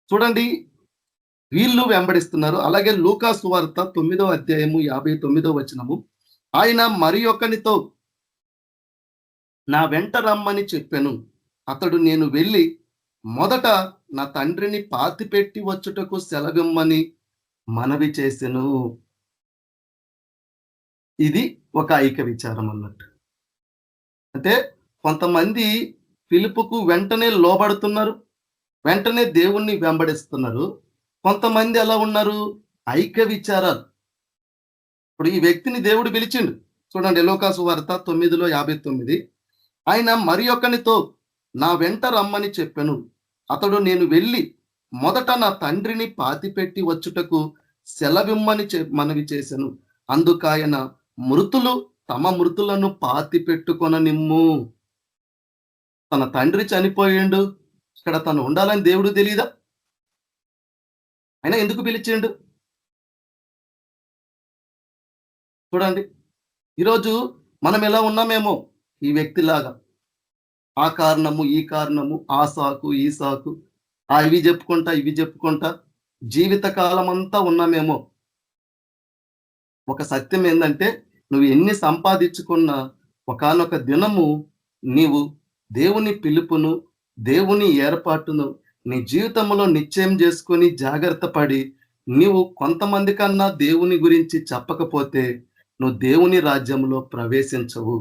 చూడండి, వీళ్ళు వెంబడిస్తున్నారు. అలాగే లూకా సువార్త 9వ అధ్యాయము 59వ వచనము, ఆయన మరి ఒకనితో నా వెంట రమ్మని చెప్పెను, అతడు నేను వెళ్ళి మొదట నా తండ్రిని పాతిపెట్టి వచ్చుటకు సెలవిమ్మని మనవి చేసెను. ఇది ఒక ఐక్య విచారం అన్నట్టు. అంటే కొంతమంది పిలుపుకు వెంటనే లోబడుతున్నారు, వెంటనే దేవుణ్ణి వెంబడిస్తున్నారు. కొంతమంది ఎలా ఉన్నారు, ఐక్య విచారాలు. ఇప్పుడు ఈ వ్యక్తిని దేవుడు పిలిచిండు. చూడండి, లూకా సువార్త 9:59, ఆయన మరి ఒకనితో నా వెంట రమ్మని చెప్పెను, అతడు నేను వెళ్ళి మొదట నా తండ్రిని పాతిపెట్టి వచ్చుటకు సెలవిమ్మని మనవి చేశాను, అందుకాయన మృతులు తమ మృతులను పాతి పెట్టుకొననిమ్ము. తన తండ్రి చనిపోయిండు, ఇక్కడ తను ఉండాలని దేవుడు తెలీదా? ఆయన ఎందుకు పిలిచిండు? చూడండి, ఈరోజు మనం ఎలా ఉన్నామేమో ఈ వ్యక్తిలాగా, ఆ కారణము ఈ కారణము, ఆ సాకు ఈ సాకు, ఇవి చెప్పుకుంటా జీవిత కాలం అంతా ఉన్నామేమో. ఒక సత్యం ఏంటంటే, నువ్వు ఎన్ని సంపాదించుకున్నా ఒకానొక దినము నీవు దేవుని పిలుపును, దేవుని ఏర్పాటును నీ జీవితంలో నిశ్చయం చేసుకొని జాగ్రత్త పడి నీవు కొంతమంది కన్నా దేవుని గురించి చెప్పకపోతే నువ్వు దేవుని రాజ్యంలో ప్రవేశించవు.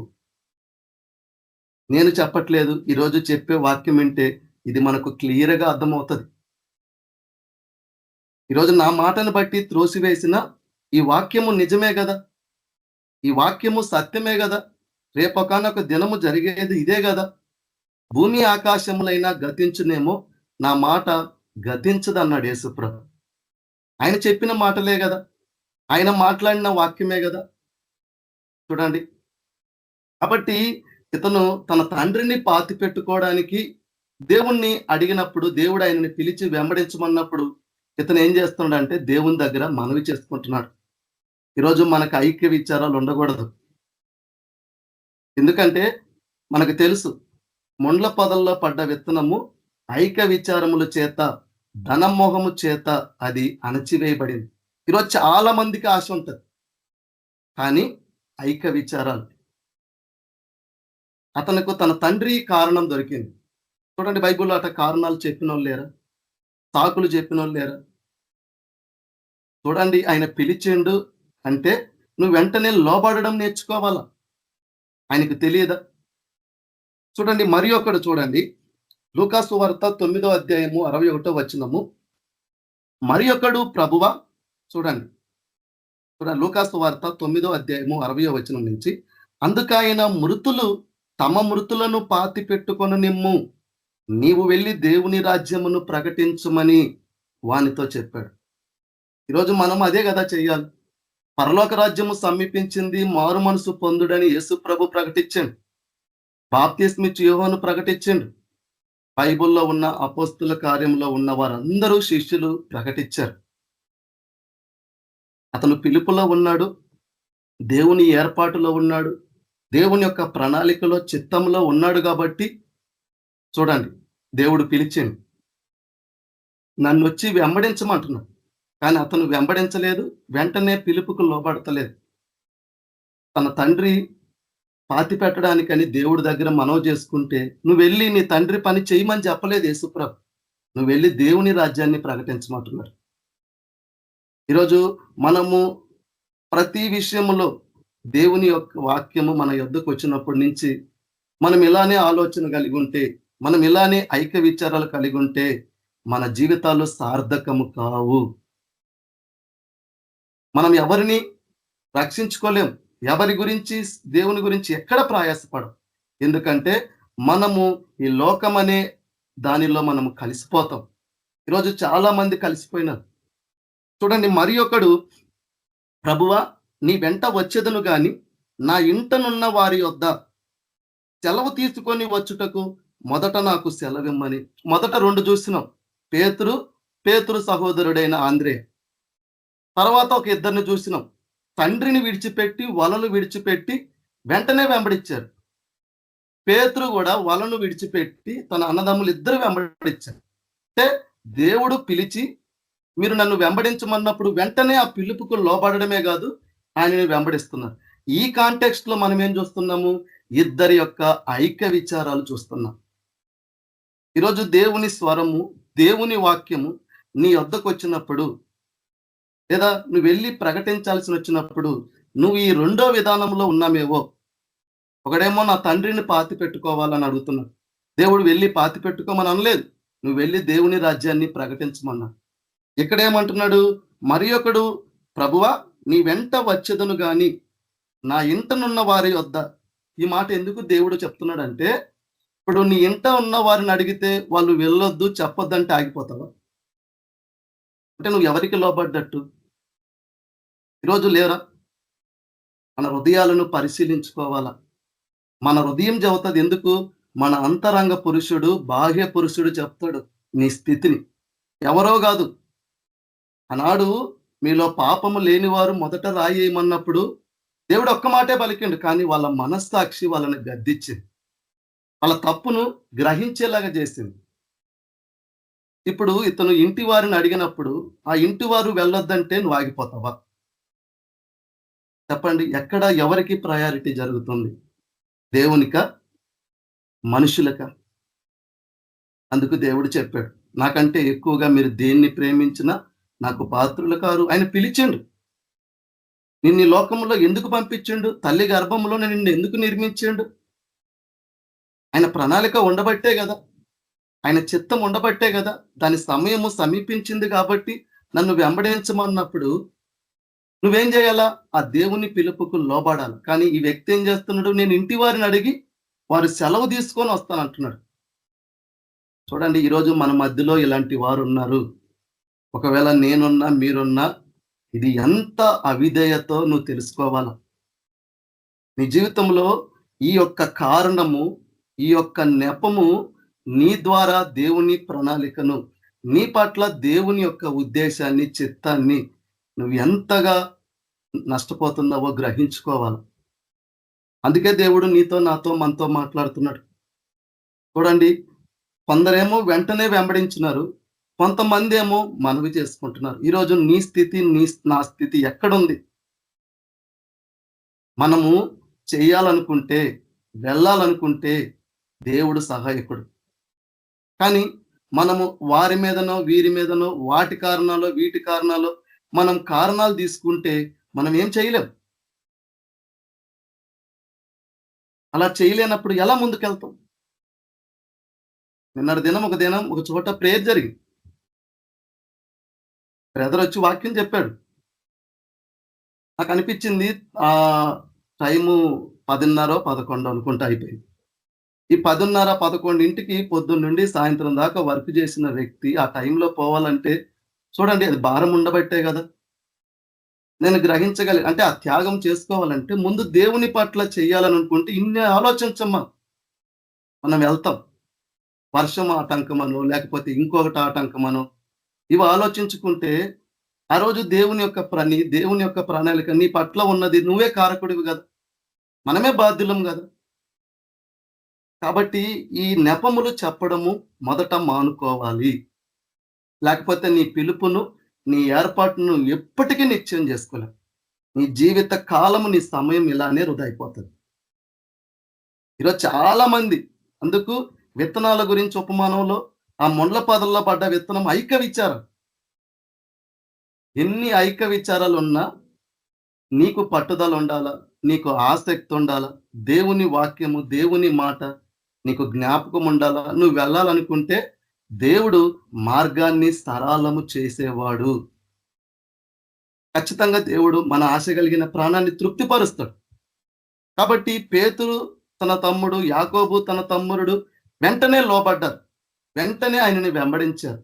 నేను చెప్పట్లేదు, ఈరోజు చెప్పే వాక్యం వింటే ఇది మనకు క్లియర్గా అర్థమవుతుంది. ఈరోజు నా మాటను బట్టి త్రోసివేసిన ఈ వాక్యము నిజమే కదా, ఈ వాక్యము సత్యమే కదా, రేపొకానొక దినము జరిగేది ఇదే కదా. భూమి ఆకాశములైనా గతించునేమో, నా మాట గతించదన్నాడు యేసుప్రభు. ఆయన చెప్పిన మాటలే కదా, ఆయన మాట్లాడిన వాక్యమే కదా. చూడండి, కాబట్టి ఇతను తన తండ్రిని పాతి పెట్టుకోవడానికి దేవుణ్ణి అడిగినప్పుడు, దేవుడు ఆయనని పిలిచి వెంబడించమన్నప్పుడు ఇతను ఏం చేస్తున్నాడంటే దేవుని దగ్గర మనవి చేసుకుంటున్నాడు. ఈరోజు మనకు ఐక్య విచారాలు ఉండకూడదు. ఎందుకంటే మనకు తెలుసు, మొండ్ల పొదల్లో పడ్డ విత్తనము ఐక్య విచారముల చేత, ధనమోహము చేత అది అణచివేయబడింది. ఈరోజు చాలా మందికి ఆశ ఉంటుంది, కానీ ఐక్య విచారాలు. అతనికి తన తండ్రి కారణం దొరికింది. చూడండి, బైబిల్లో అట కారణాలు చెప్పిన వాళ్ళు లేరా? సాకులు చెప్పిన వాళ్ళు లేరా? చూడండి, ఆయన పిలిచిండు అంటే నువ్వు వెంటనే లోబడడం నేర్చుకోవాలా. ఆయనకు తెలియదా? చూడండి, మరి ఒకడు చూడండి, లూకాసు వార్త 9వ అధ్యాయము 61వ వచనము. మరి ఒకడు ప్రభువా, చూడండి లూకాసు వార్త 9వ అధ్యాయము 60వ వచనం నుంచి, అందుకైన మృతులు తమ మృతులను పాతి పెట్టుకొని నిమ్ము, నీవు వెళ్ళి దేవుని రాజ్యమును ప్రకటించుమని వానితో చెప్పాడు. ఈరోజు మనం అదే కదా చెయ్యాలి. పరలోక రాజ్యము సమీపించింది, మారు మనసు పొందుడని యేసు ప్రభు ప్రకటించండి. బాప్తిస్మిచ్చు యోహాను ప్రకటించండి. బైబిల్లో ఉన్న అపోస్తుల కార్యంలో ఉన్న వారందరూ శిష్యులు ప్రకటించారు. అతను పిలుపులో ఉన్నాడు, దేవుని ఏర్పాటులో ఉన్నాడు, దేవుని యొక్క ప్రణాళికలో, చిత్తంలో ఉన్నాడు. కాబట్టి చూడండి, దేవుడు పిలిచిండు, నన్ను వచ్చి వెంబడించమంటున్నాడు. కానీ అతను వెంబడించలేదు, వెంటనే పిలుపుకు లోబడతలేదు. తన తండ్రి పాతి పెట్టడానికని దేవుడి దగ్గర మనవి చేసుకుంటే, నువ్వు వెళ్ళి నీ తండ్రి పని చేయమని చెప్పలేదు యేసుప్రభు, నువ్వు వెళ్ళి దేవుని రాజ్యాన్ని ప్రకటించమంటున్నాడు. ఈరోజు మనము ప్రతి విషయంలో దేవుని యొక్క వాక్యము మన యొద్దకు వచ్చినప్పటి నుంచి మనం ఇలానే ఆలోచన కలిగి ఉంటే, మనం ఇలానే ఐక్య విచారాలు కలిగి ఉంటే మన జీవితాలు సార్థకము కావు. మనం ఎవరిని రక్షించుకోలేం, ఎవరి గురించి, దేవుని గురించి ఎక్కడ ప్రయాసపడం. ఎందుకంటే మనము ఈ లోకం అనే దానిలో మనము కలిసిపోతాం. ఈరోజు చాలా మంది కలిసిపోయినారు. చూడండి, మరి ఒకడు ప్రభువా, నీ వెంట వచ్చేదను గాని నా ఇంటనున్న వారి యొద్ద సెలవు తీసుకొని వచ్చుటకు మొదట నాకు సెలవిమ్మని. మొదట 2 చూసినాం, పేతురు సహోదరుడైన ఆంద్రేయ. తర్వాత ఒక 2 చూసినాం, తండ్రిని విడిచిపెట్టి, వలలు విడిచిపెట్టి వెంటనే వెంబడించారు. పేతురు కూడా వలను విడిచిపెట్టి తన అన్నదమ్ములు 2 వెంబడించారు. అంటే దేవుడు పిలిచి మీరు నన్ను వెంబడించమన్నప్పుడు వెంటనే ఆ పిలుపుకు లోబడమే కాదు, ఆయనని వెంబడిస్తున్నారు. ఈ కాంటెక్స్ట్ లో మనం ఏం చూస్తున్నాము? ఇద్దరి యొక్క ఐక్య విచారాలు చూస్తున్నాం. ఈరోజు దేవుని స్వరము, దేవుని వాక్యము నీ వద్దకు వచ్చినప్పుడు, లేదా నువ్వు వెళ్ళి ప్రకటించాల్సి వచ్చినప్పుడు, నువ్వు ఈ 2వ విధానంలో ఉన్నామేవో. ఒకడేమో నా తండ్రిని పాతి పెట్టుకోవాలని అడుగుతున్నాడు. దేవుడు వెళ్ళి పాతి పెట్టుకోమని అనలేదు, నువ్వు వెళ్ళి దేవుని రాజ్యాన్ని ప్రకటించమన్నా. ఇక్కడేమంటున్నాడు? మరి ఒకడు ప్రభువా, నీ వెంట వచ్చేదను గాని నా ఇంటనున్న వారి వద్ద. ఈ మాట ఎందుకు దేవుడు చెప్తున్నాడంటే, ఇప్పుడు నీ ఇంట ఉన్న వారిని అడిగితే వాళ్ళు వెళ్ళొద్దు చెప్పొద్దంటే ఆగిపోతావా? అంటే నువ్వు ఎవరికి లోబడ్డట్టు? ఈరోజు లేరా? మన హృదయాలను పరిశీలించుకోవాలా. మన హృదయం చెబుతుంది. ఎందుకు? మన అంతరంగ పురుషుడు, బాహ్య పురుషుడు చెప్తాడు నీ స్థితిని, ఎవరో కాదు. ఆనాడు మీలో పాపము లేనివారు మొదట రాయేయమన్నప్పుడు దేవుడు ఒక్క మాటే పలికిండు, కానీ వాళ్ళ మనస్సాక్షి వాళ్ళని గద్దించింది, వాళ్ళ తప్పును గ్రహించేలాగా చేసింది. ఇప్పుడు ఇతను ఇంటి వారిని అడిగినప్పుడు ఆ ఇంటి వారు వెళ్ళొద్దంటే నువ్వు ఆగిపోతావా? చెప్పండి, ఎక్కడ ఎవరికి ప్రయారిటీ జరుగుతుంది? దేవునిక, మనుషులక? అందుకు దేవుడు చెప్పాడు, నాకంటే ఎక్కువగా మీరు దేన్ని ప్రేమించినా నాకు పాత్రులు కారు. ఆయన పిలిచిండు, నిన్ను ఈ లోకంలో ఎందుకు పంపించిండు? తల్లి గర్భంలో నిన్ను ఎందుకు నిర్మించిండు? ఆయన ప్రణాళిక ఉండబట్టే కదా, ఆయన చిత్తం ఉండబట్టే కదా, దాని సమయము సమీపించింది కాబట్టి నన్ను వెంబడించమన్నప్పుడు నువ్వేం చేయాలా? ఆ దేవుని పిలుపుకు లోబడాలి. కానీ ఈ వ్యక్తి ఏం చేస్తున్నాడు? నేను ఇంటి వారిని అడిగి వారు సెలవు తీసుకొని వస్తానంటున్నాడు. చూడండి, ఈరోజు మన మధ్యలో ఇలాంటి వారు ఉన్నారు. ఒకవేళ నేనున్నా మీరున్నా ఇది ఎంత అవిధేయతో నువ్వు తెలుసుకోవాలా. నీ జీవితంలో ఈ యొక్క కారణము, ఈ యొక్క నెపము నీ ద్వారా దేవుని ప్రణాళికను, నీ పట్ల దేవుని యొక్క ఉద్దేశాన్ని, చిత్తాన్ని నువ్వు ఎంతగా నష్టపోతున్నావో గ్రహించుకోవాలి. అందుకే దేవుడు నీతో, నాతో, మనతో మాట్లాడుతున్నాడు. చూడండి, కొందరేమో వెంటనే వెంబడించినారు, కొంతమంది ఏమో మనవి చేసుకుంటున్నారు. ఈరోజు నీ స్థితి, నా స్థితి ఎక్కడుంది? మనము చేయాలనుకుంటే, వెళ్ళాలనుకుంటే దేవుడు సహాయకుడు. కానీ మనము వారి మీదనో, వీరి మీదనో, వాటి కారణాలు, వీటి కారణాలు, మనం కారణాలు తీసుకుంటే మనం ఏం చేయలేం. అలా చేయలేనప్పుడు ఎలా ముందుకెళ్తాం? నిన్నటి దినం ఒక చోట ప్రేయర్ జరిగింది. బ్రదర్ వచ్చి వాక్యం చెప్పాడు. నాకు అనిపించింది టైము 10:30, 11 అనుకుంటా అయిపోయింది. ఈ 10:30, 11 పొద్దున్న నుండి సాయంత్రం దాకా వర్క్ చేసిన వ్యక్తి ఆ టైంలో పోవాలంటే చూడండి, అది భారం ఉండబట్టే కదా. నేను అంటే ఆ త్యాగం చేసుకోవాలంటే ముందు దేవుని పట్ల చేయాలని అనుకుంటే ఇన్ని ఆలోచించమ్మా. మనం వెళ్తాం, వర్షం ఆటంకమనో లేకపోతే ఇంకొకటి ఆటంకమనో ఇవి ఆలోచించుకుంటే ఆ రోజు దేవుని యొక్క ప్రణాళిక నీ పట్ల ఉన్నది, నువ్వే కారకుడివి కదా, మనమే బాధ్యులం కదా. కాబట్టి ఈ నెపములు చెప్పడము మొదట మానుకోవాలి. లేకపోతే నీ పిలుపును, నీ ఏర్పాటును ఎప్పటికీ నిశ్చయం చేసుకోలేం. నీ జీవిత కాలము, నీ సమయం ఇలానే వృధా అయిపోతుంది. ఈరోజు చాలా మంది అందుకు విత్తనాల గురించి ఉపమానంలో ఆ ముండ్ల పొదల్లో పడ్డ విత్తనం ఐక్య విచారం. ఎన్ని ఐక్య విచారాలు ఉన్నా నీకు పట్టుదల ఉండాలా, నీకు ఆసక్తి ఉండాలా, దేవుని వాక్యము, దేవుని మాట నీకు జ్ఞాపకం ఉండాలా. నువ్వు వెళ్ళాలనుకుంటే దేవుడు మార్గాన్ని సరళము చేసేవాడు. ఖచ్చితంగా దేవుడు మన ఆశ కలిగిన ప్రాణాన్ని తృప్తిపరుస్తాడు. కాబట్టి పేతురు తన తమ్ముడు, యాకోబు తన తమ్ముడు వెంటనే లోబడ్డారు, వెంటనే ఆయనని వెంబడించారు.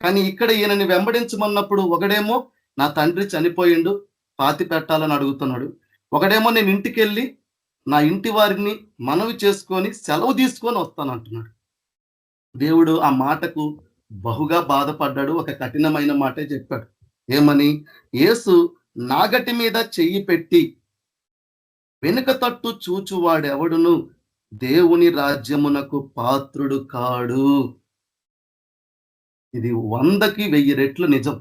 కానీ ఇక్కడ ఈయనని వెంబడించమన్నప్పుడు ఒకడేమో నా తండ్రి చనిపోయిండు, పాతి పెట్టాలని అడుగుతున్నాడు. ఒకడేమో నేను ఇంటికి వెళ్ళి నా ఇంటి వారిని మనవి చేసుకొని సెలవు తీసుకొని వస్తానంటున్నాడు. దేవుడు ఆ మాటకు బహుగా బాధపడ్డాడు. ఒక కఠినమైన మాటే చెప్పాడు. ఏమని? యేసు నాగటి మీద చెయ్యి పెట్టి వెనుక తట్టు చూచువాడెవడును దేవుని రాజ్యమునకు పాత్రుడు కాడు. ఇది 100కి 1000 రెట్లు నిజం.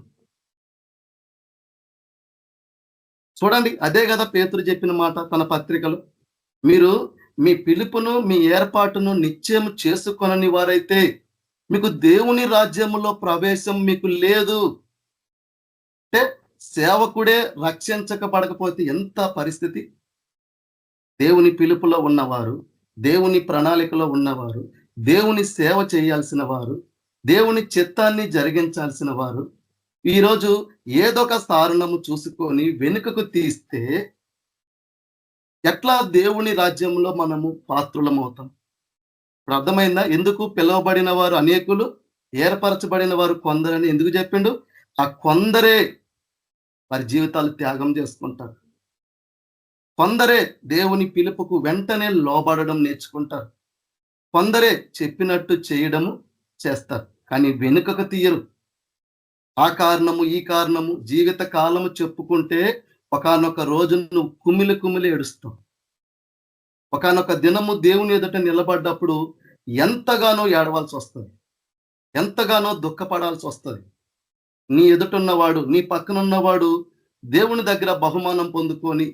చూడండి, అదే కదా పేతురు చెప్పిన మాట తన పత్రికలో. మీరు మీ పిలుపును, మీ ఏర్పాటును నిశ్చయం చేసుకొనని వారైతే మీకు దేవుని రాజ్యములో ప్రవేశం మీకు లేదు. అంటే సేవకుడే రక్షించకపడకపోతే ఎంత పరిస్థితి? దేవుని పిలుపులో ఉన్నవారు, దేవుని ప్రణాళికలో ఉన్నవారు, దేవుని సేవ చేయాల్సిన వారు, దేవుని చిత్తాన్ని జరిగించాల్సిన వారు ఈరోజు ఏదొక కారణము చూసుకొని వెనుకకు తీస్తే ఎట్లా దేవుని రాజ్యంలో మనము పాత్రులమవుతాం? ఇప్పుడు అర్థమైందా? ఎందుకు పిలువబడిన వారు అనేకులు, ఏర్పరచబడిన వారు కొందరని ఎందుకు చెప్పిండు? ఆ కొందరే వారి జీవితాలు త్యాగం చేసుకుంటారు. కొందరే దేవుని పిలుపుకు వెంటనే లోబడడం నేర్చుకుంటారు. కొందరే చెప్పినట్టు చేయడము చేస్తారు, కానీ వెనుకకు తీయరు. ఆ కారణము, ఈ కారణము, జీవిత కాలము చెప్పుకుంటే ఒకానొక రోజు నువ్వు కుమిలి ఏడుస్తావు. ఒకానొక దినము దేవుని ఎదుట నిలబడ్డప్పుడు ఎంతగానో ఏడవాల్సి వస్తుంది, ఎంతగానో దుఃఖపడాల్సి వస్తుంది. నీ ఎదుటున్నవాడు, నీ పక్కనున్నవాడు దేవుని దగ్గర బహుమానం పొందుకొని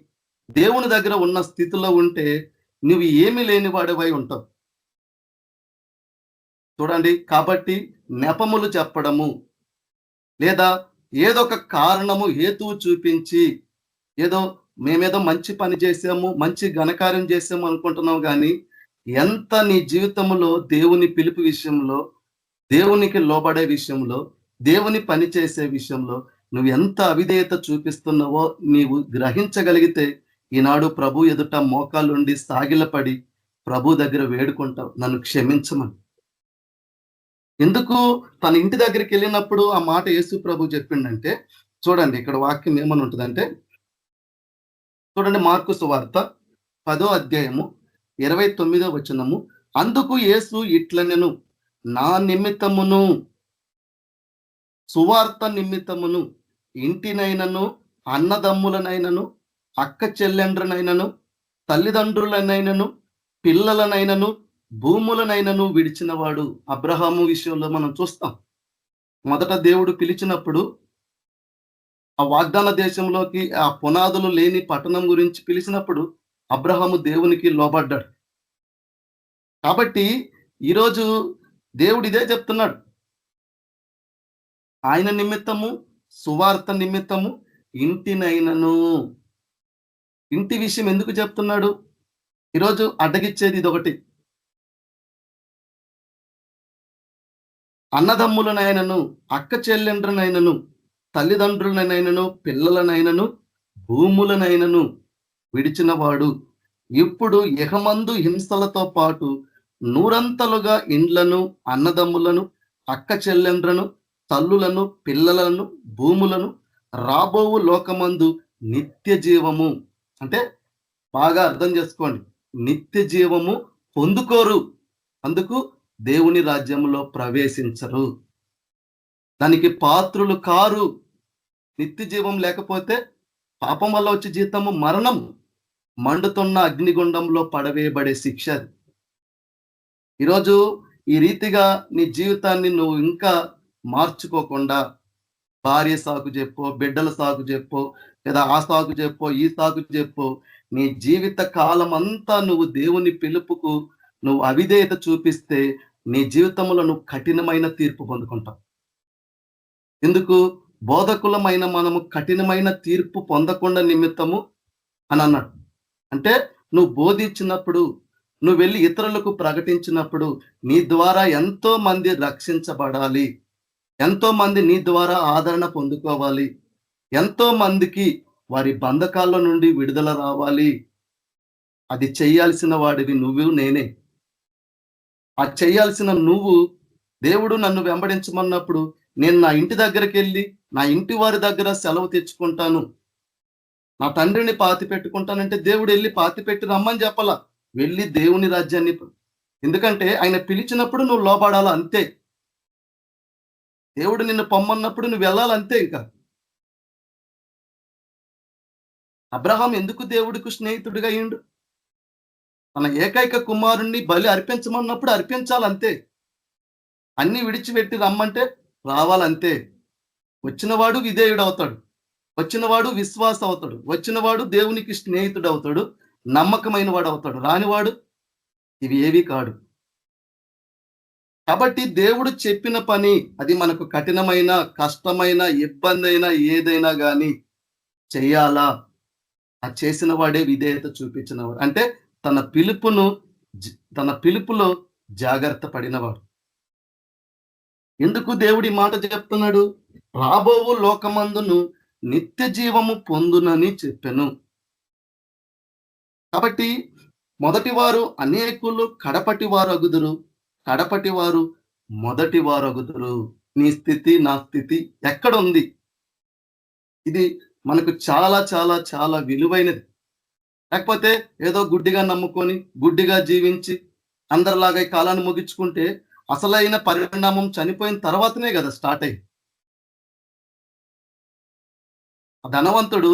దేవుని దగ్గర ఉన్న స్థితిలో ఉంటే నువ్వు ఏమీ లేని వాడివై ఉంటావు. చూడండి, కాబట్టి నెపములు చెప్పడము లేదా ఏదో ఒక కారణము, హేతువు చూపించి మేమేదో మంచి పని చేసాము, మంచి ఘనకార్యం చేసాము అనుకుంటున్నావు. కానీ ఎంత నీ జీవితంలో దేవుని పిలుపు విషయంలో, దేవునికి లోబడే విషయంలో, దేవుని పని చేసే విషయంలో నువ్వు ఎంత అవిధేయత చూపిస్తున్నావో నీవు గ్రహించగలిగితే ఈనాడు ప్రభు ఎదుట మోకాళ్ళుండి సాగిలపడి ప్రభు దగ్గర వేడుకుంటావు, నన్ను క్షమించమని. ఎందుకు తన ఇంటి దగ్గరికి వెళ్ళినప్పుడు ఆ మాట యేసు ప్రభు చెప్పిండంటే, చూడండి ఇక్కడ వాక్యం ఏమని ఉంటుందంటే, చూడండి మార్కు సువార్త 10వ అధ్యాయము 29వ వచనము. అందుకు యేసు ఇట్లనెను, నా నిమిత్తమును సువార్త నిమిత్తమును ఇంటినైనను అన్నదమ్ములనైనను అక్క చెల్లెండ్రనైనను తల్లిదండ్రులనైనను పిల్లలనైనను భూములనైనను విడిచినవాడు. అబ్రహాము విషయంలో మనం చూస్తాం. మొదట దేవుడు పిలిచినప్పుడు ఆ వాగ్దాన దేశంలోకి ఆ పునాదులు లేని పట్టణం గురించి పిలిచినప్పుడు అబ్రహాము దేవునికి లోబడ్డాడు. కాబట్టి ఈరోజు దేవుడు ఇదే చెప్తున్నాడు, ఆయన నిమిత్తము సువార్త నిమిత్తము ఇంటినైనను. ఇంటి విషయం ఎందుకు చెప్తున్నాడు? ఈరోజు అడ్డగిచ్చేది ఇదొకటి. అన్నదమ్ములనైనను అక్క చెల్లెండ్రనైనను తల్లిదండ్రులనైనను పిల్లలనైనను భూములనైనను విడిచినవాడు ఇప్పుడు ఇహమందు హింసలతో పాటు నూరంతలుగా ఇండ్లను అన్నదమ్ములను అక్క చెల్లెండ్రను తల్లులను పిల్లలను భూములను రాబోవు లోకమందు నిత్య జీవము, అంటే బాగా అర్థం చేసుకోండి, నిత్య జీవము పొందుకోరు, అందుకు దేవుని రాజ్యంలో ప్రవేశించరు, దానికి పాత్రులు కారు. నిత్య జీవం లేకపోతే పాపం వల్ల వచ్చే జీతము మరణం, మండుతున్న అగ్నిగుండంలో పడవేయబడే శిక్ష అది. ఈరోజు ఈ రీతిగా నీ జీవితాన్ని నువ్వు ఇంకా మార్చుకోకుండా భార్య సాకు చెప్పో, బిడ్డల సాకు చెప్పో, లేదా ఆ సాకు చెప్పో, ఈ సాకు చెప్పో, నీ జీవిత కాలం అంతా నువ్వు దేవుని పిలుపుకు నువ్వు అవిధేయత చూపిస్తే నీ జీవితంలో నువ్వు కఠినమైన తీర్పు పొందుకుంటావు. ఎందుకు? బోధకులమైన మనము కఠినమైన తీర్పు పొందకుండా నిమిత్తము అని అన్నాడు. అంటే నువ్వు బోధించినప్పుడు, నువ్వు వెళ్ళి ఇతరులకు ప్రకటించినప్పుడు నీ ద్వారా ఎంతో మంది రక్షించబడాలి, ఎంతో మంది నీ ద్వారా ఆదరణ పొందుకోవాలి, ఎంతో మందికి వారి బంధకాల నుండి విడుదల రావాలి. అది చేయాల్సిన వాడివి నువ్వు, నేనే. ఆ చేయాల్సిన నువ్వు, దేవుడు నన్ను వెంబడించమన్నప్పుడు నేను నా ఇంటి దగ్గరికి వెళ్ళి నా ఇంటి వారి దగ్గర సెలవు తెచ్చుకుంటాను, నా తండ్రిని పాతి పెట్టుకుంటానంటే దేవుడు వెళ్ళి పాతి పెట్టి రమ్మని చెప్పాల, వెళ్ళి దేవుని రాజ్యాన్ని. ఎందుకంటే ఆయన పిలిచినప్పుడు నువ్వు లోబడాలా, అంతే. దేవుడు నిన్ను పొమ్మన్నప్పుడు నువ్వు వెళ్ళాలంతే. ఇంకా అబ్రహాం ఎందుకు దేవుడికి స్నేహితుడిగా అయ్యిండు? తన ఏకైక కుమారుణ్ణి బలి అర్పించమన్నప్పుడు అర్పించాలంతే. అన్ని విడిచిపెట్టి రమ్మంటే రావాలంతే. వచ్చినవాడు విధేయుడు అవుతాడు, వచ్చినవాడు విశ్వాస అవుతాడు, వచ్చినవాడు దేవునికి స్నేహితుడు అవుతాడు, నమ్మకమైన వాడు అవుతాడు. రానివాడు ఇవి ఏవి కాడు. కాబట్టి దేవుడు చెప్పిన పని, అది మనకు కఠినమైన కష్టమైన ఇబ్బంది అయినా ఏదైనా కానీ చెయ్యాలా, ఆ చేసిన వాడే విధేయత చూపించినవాడు, అంటే తన పిలుపులో జాగ్రత్త పడినవాడు. ఎందుకు దేవుడి మాట చెప్తున్నాడు? రాబోవు లోకమందును నిత్య జీవము పొందునని చెప్పెను. కాబట్టి మొదటి వారు అనేకులు కడపటి వారు అగుదురు, కడపటి వారు మొదటి వారు అగుదురు. నీ స్థితి నా స్థితి ఎక్కడ ఉంది? ఇది మనకు చాలా చాలా చాలా విలువైనది. లేకపోతే ఏదో గుడ్డిగా నమ్ముకొని గుడ్డిగా జీవించి అందరిలాగా ఈ కాలాన్ని ముగించుకుంటే అసలైన పరిణామం చనిపోయిన తర్వాతనే కదా స్టార్ట్ అయ్యి. ధనవంతుడు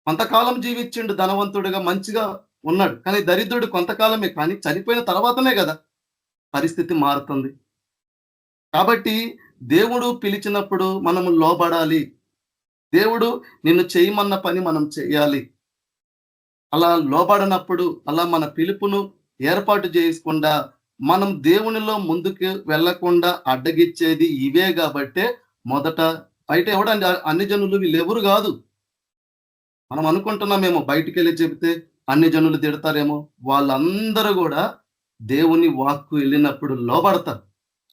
కొంతకాలం జీవించిండు, ధనవంతుడిగా మంచిగా ఉన్నాడు, కానీ దరిద్రుడు కొంతకాలమే, కానీ చనిపోయిన తర్వాతనే కదా పరిస్థితి మారుతుంది. కాబట్టి దేవుడు పిలిచినప్పుడు మనము లోబడాలి. దేవుడు నిన్ను చేయమన్న పని మనం చేయాలి. అలా లోబడినప్పుడు, అలా మన పిలుపును ఏర్పాటు చేయకుండా మనం దేవునిలో ముందుకు వెళ్లకుండా అడ్డగిచ్చేది ఇవే. కాబట్టే మొదట బయట ఎవడండి అన్ని జనులు, వీళ్ళు ఎవరు కాదు. మనం అనుకుంటున్నామేమో బయటికి వెళ్ళి చెబితే అన్ని జనులు తిడతారేమో, వాళ్ళందరూ కూడా దేవుని వాక్కు వెళ్ళినప్పుడు లోబడతారు.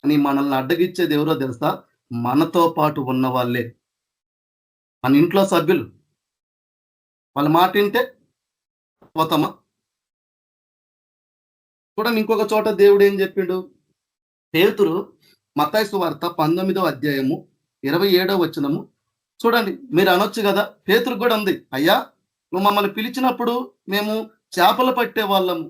అని మనల్ని అడ్డగిచ్చేది ఎవరో తెలుసా? మనతో పాటు ఉన్న వాళ్ళే, మన ఇంట్లో సభ్యులు. వాళ్ళ మాట వింటే పోతామా? చూడండి, ఇంకొక చోట దేవుడు ఏం చెప్పిండు? పేతురు మత్తయి సువార్త 19వ అధ్యాయము 27వ వచనము చూడండి. మీరు అనొచ్చు కదా, పేతురు కూడా ఉంది, అయ్యా నువ్వు మమ్మల్ని పిలిచినప్పుడు మేము చేపలు పట్టే వాళ్ళము,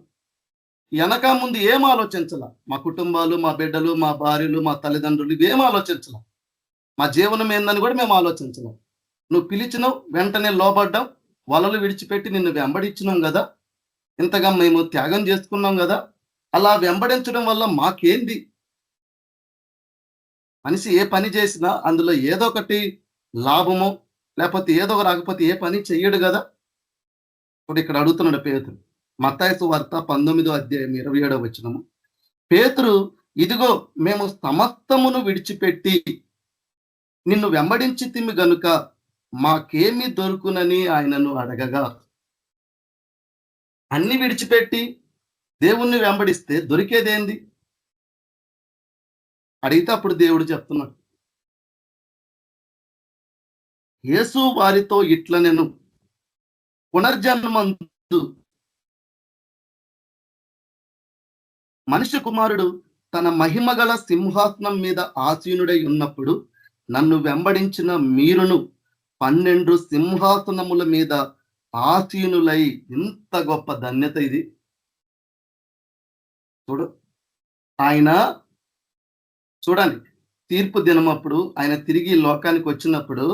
వెనక ముందు ఏం ఆలోచించాల, మా కుటుంబాలు, మా బిడ్డలు, మా భార్యలు, మా తల్లిదండ్రులు ఇవేం ఆలోచించాల, మా జీవనం ఏందని కూడా మేము ఆలోచించలేం. నువ్వు పిలిచినావు, వెంటనే లోబడ్డాం, వలలు విడిచిపెట్టి నిన్ను వెంబడించినాం కదా, ఇంతగా మేము త్యాగం చేసుకున్నాం కదా, అలా వెంబడించడం వల్ల మాకేంది? మనిషి ఏ పని చేసినా అందులో ఏదో ఒకటి లాభమో లేకపోతే ఏదో రాకపోతే ఏ పని చెయ్యడు కదా. ఇప్పుడు ఇక్కడ అడుగుతున్నాడు పేతురు, మత్తయి సువార్త 19వ అధ్యాయం 27వ వచనము. పేతురు, ఇదిగో మేము సమస్తమును విడిచిపెట్టి నిన్ను వెంబడించితిమి గనుక మాకేమి దొరుకునని ఆయనను అడగగా. అన్ని విడిచిపెట్టి దేవుణ్ణి వెంబడిస్తే దొరికేదేంది అడిగితే అప్పుడు దేవుడు చెప్తున్నాడు, యేసు వారితో ఇట్ల నేను పునర్జన్మందు మనిషి కుమారుడు తన మహిమగల సింహాసనం మీద ఆసీనుడై ఉన్నప్పుడు నన్ను వెంబడించిన మీరును 12 సింహాసనముల మీద ఆసీనులై. ఇంత గొప్ప ధన్యత ఇది. ఆయన చూడండి, తీర్పు దినమప్పుడు ఆయన తిరిగి లోకానికి వచ్చినప్పుడు